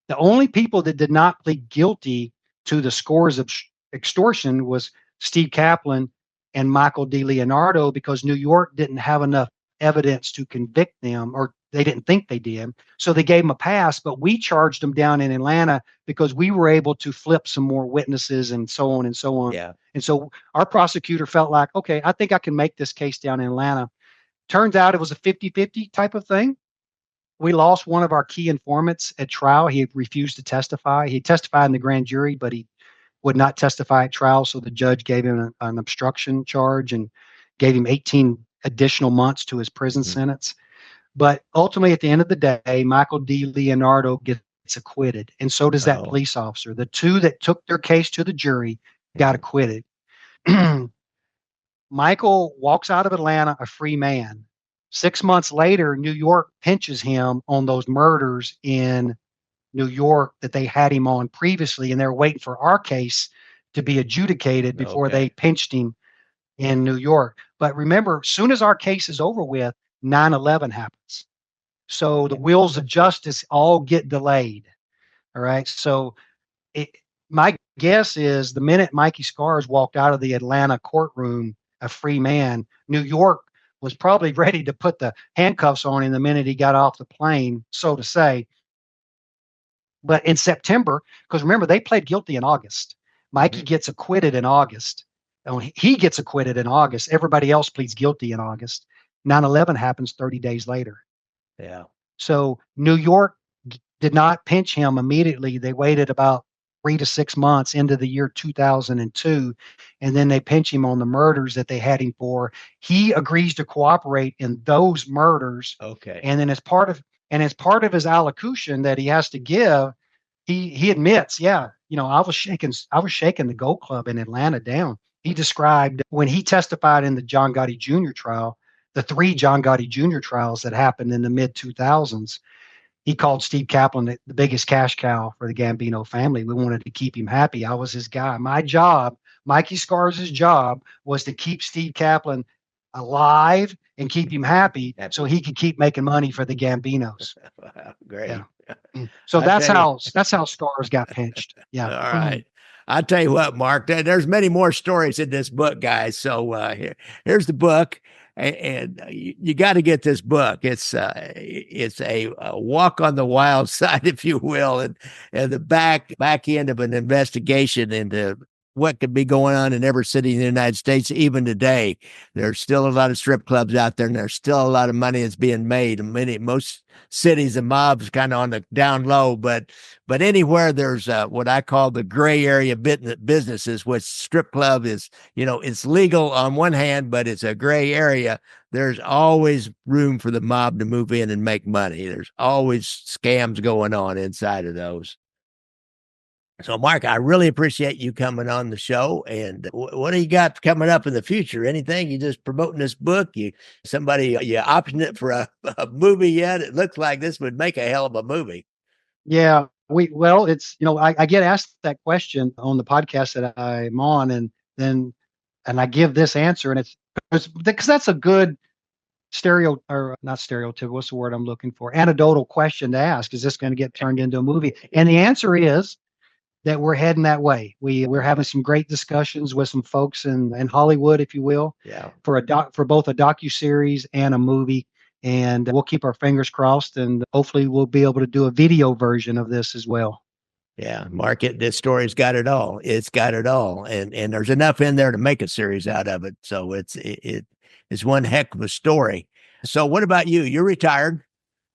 The only people that did not plead guilty to the scores of extortion was Steve Kaplan and Michael DiLeonardo, because New York didn't have enough evidence to convict them, or they didn't think they did. So they gave them a pass, but we charged them down in Atlanta because we were able to flip some more witnesses and so on and so on. Yeah. And so our prosecutor felt like, okay, I think I can make this case down in Atlanta. Turns out it was a 50-50 type of thing. We lost one of our key informants at trial. He refused to testify. He testified in the grand jury, but he would not testify at trial. So the judge gave him an obstruction charge and gave him 18 additional months to his prison sentence. But ultimately, at the end of the day, Michael DiLeonardo gets acquitted. And so does that police officer. The 2 that took their case to the jury got acquitted. Michael walks out of Atlanta a free man. 6 months later, New York pinches him on those murders in New York that they had him on previously, and they're waiting for our case to be adjudicated before they pinched him in New York. But remember, as soon as our case is over with, 9/11 happens. So the wheels of justice all get delayed. All right. So my guess is the minute Mikey Scars walked out of the Atlanta courtroom a free man, New York was probably ready to put the handcuffs on him the minute he got off the plane, so to say. But in September, because remember, they pled guilty in August. Mikey gets acquitted in August. He gets acquitted in August. Everybody else pleads guilty in August. 9/11 happens 30 days later. Yeah. So New York did not pinch him immediately. They waited about 3 to 6 months into the year 2002, and then they pinch him on the murders that they had him for. He agrees to cooperate in those murders. Okay. And then as part of his allocution that he has to give, he admits, I was shaking the Gold Club in Atlanta down. He described when he testified in the John Gotti Jr. trial, the 3 John Gotti Jr. trials that happened in the mid 2000s. He called Steve Kaplan the biggest cash cow for the Gambino family. We wanted to keep him happy. I was his guy. My job, Mikey Scars' job, was to keep Steve Kaplan alive and keep him happy so he could keep making money for the Gambinos. Wow, great. Yeah. So that's how Scars got pinched. Yeah. All right. I'll tell you what, Mark, there's many more stories in this book, guys. So here's the book. And you got to get this book. It's a walk on the wild side, if you will, and the back end of an investigation into what could be going on in every city in the United States. Even today, there's still a lot of strip clubs out there, and there's still a lot of money that's being made. Most cities and mobs kind of on the down low, but anywhere there's what I call the gray area businesses, which strip club is, it's legal on one hand, but it's a gray area. There's always room for the mob to move in and make money. There's always scams going on inside of those. So, Mark, I really appreciate you coming on the show. And what do you got coming up in the future? Anything? You just promoting this book? You optioned it for a movie yet? It looks like this would make a hell of a movie. Yeah, it's, I get asked that question on the podcast that I'm on, and I give this answer, and it's because that's a good not stereotypical. What's the word I'm looking for? Anecdotal question to ask. Is this going to get turned into a movie? And the answer is that we're heading that way. We're having some great discussions with some folks in Hollywood, if you will, for both a docuseries and a movie. And we'll keep our fingers crossed, and hopefully we'll be able to do a video version of this as well. Yeah, Mark, this story's got it all. It's got it all, and there's enough in there to make a series out of it. So it's one heck of a story. So what about you? You're retired.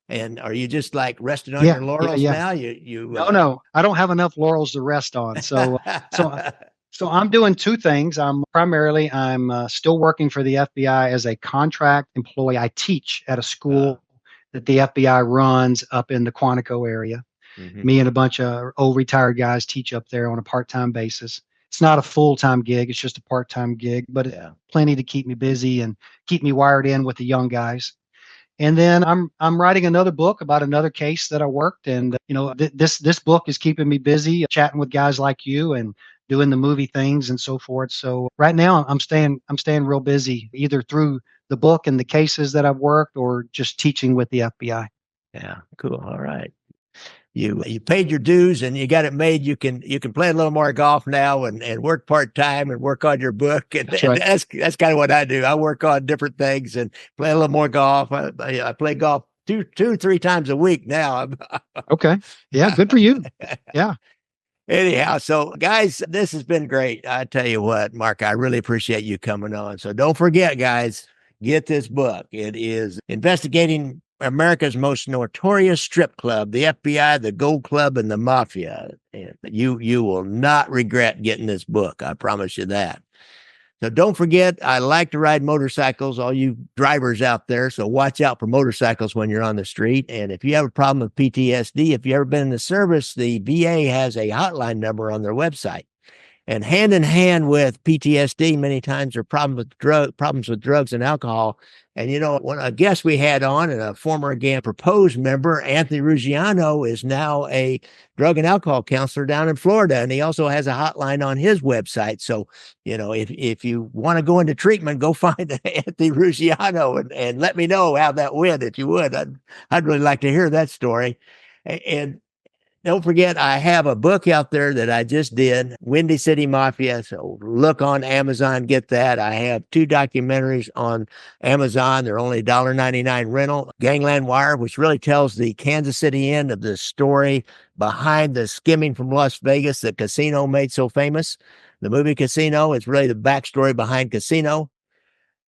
And are you just like resting on Yeah, your yeah, laurels yeah. now? You No, I don't have enough laurels to rest on. So so I'm doing two things. I'm still working for the FBI as a contract employee. I teach at a school that the FBI runs up in the Quantico area. mhm. Me and a bunch of old retired guys teach up there on a part-time basis. It's not a full-time gig, it's just a part-time gig, but it's Yeah. plenty to keep me busy and keep me wired in with the young guys. And then I'm writing another book about another case that I worked, and this book is keeping me busy, chatting with guys like you and doing the movie things and so forth. So right now I'm staying real busy, either through the book and the cases that I've worked, or just teaching with the FBI. Yeah. Cool. All right. You paid your dues and you got it made. You can play a little more golf now and work part time and work on your book. And, That's and right. that's kind of what I do. I work on different things and play a little more golf. I play golf two, 3 times a week now. Okay. Yeah, good for you. Yeah. Anyhow, so guys, this has been great. I tell you what, Mark, I really appreciate you coming on. So don't forget, guys, get this book. It is Investigating America's Most Notorious Strip Club, the FBI, the Gold Club, and the Mafia. And you will not regret getting this book. I promise you that. So don't forget, I like to ride motorcycles, all you drivers out there. So watch out for motorcycles when you're on the street. And if you have a problem with PTSD, if you've ever been in the service, the VA has a hotline number on their website. And hand in hand with PTSD, many times are problems with drugs and alcohol. And when a guest we had on, and a former again proposed member, Anthony Ruggiano, is now a drug and alcohol counselor down in Florida, and he also has a hotline on his website. So, if you want to go into treatment, go find Anthony Ruggiano and let me know how that went, if you would. I'd really like to hear that story. And don't forget, I have a book out there that I just did, Windy City Mafia. So look on Amazon, get that. I have 2 documentaries on Amazon. They're only $1.99 rental. Gangland Wire, which really tells the Kansas City end of the story behind the skimming from Las Vegas, the casino made so famous. The movie Casino is really the backstory behind Casino.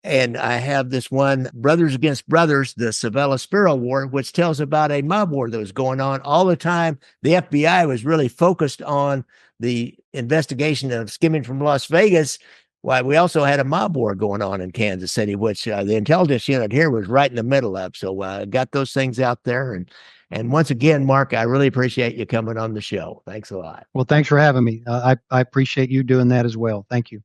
And I have this one, Brothers Against Brothers, the Savella Spiro War, which tells about a mob war that was going on all the time. The FBI was really focused on the investigation of skimming from Las Vegas. Why we also had a mob war going on in Kansas City, which the intelligence unit here was right in the middle of. So I got those things out there. And once again, Mark, I really appreciate you coming on the show. Thanks a lot. Well, thanks for having me. I appreciate you doing that as well. Thank you.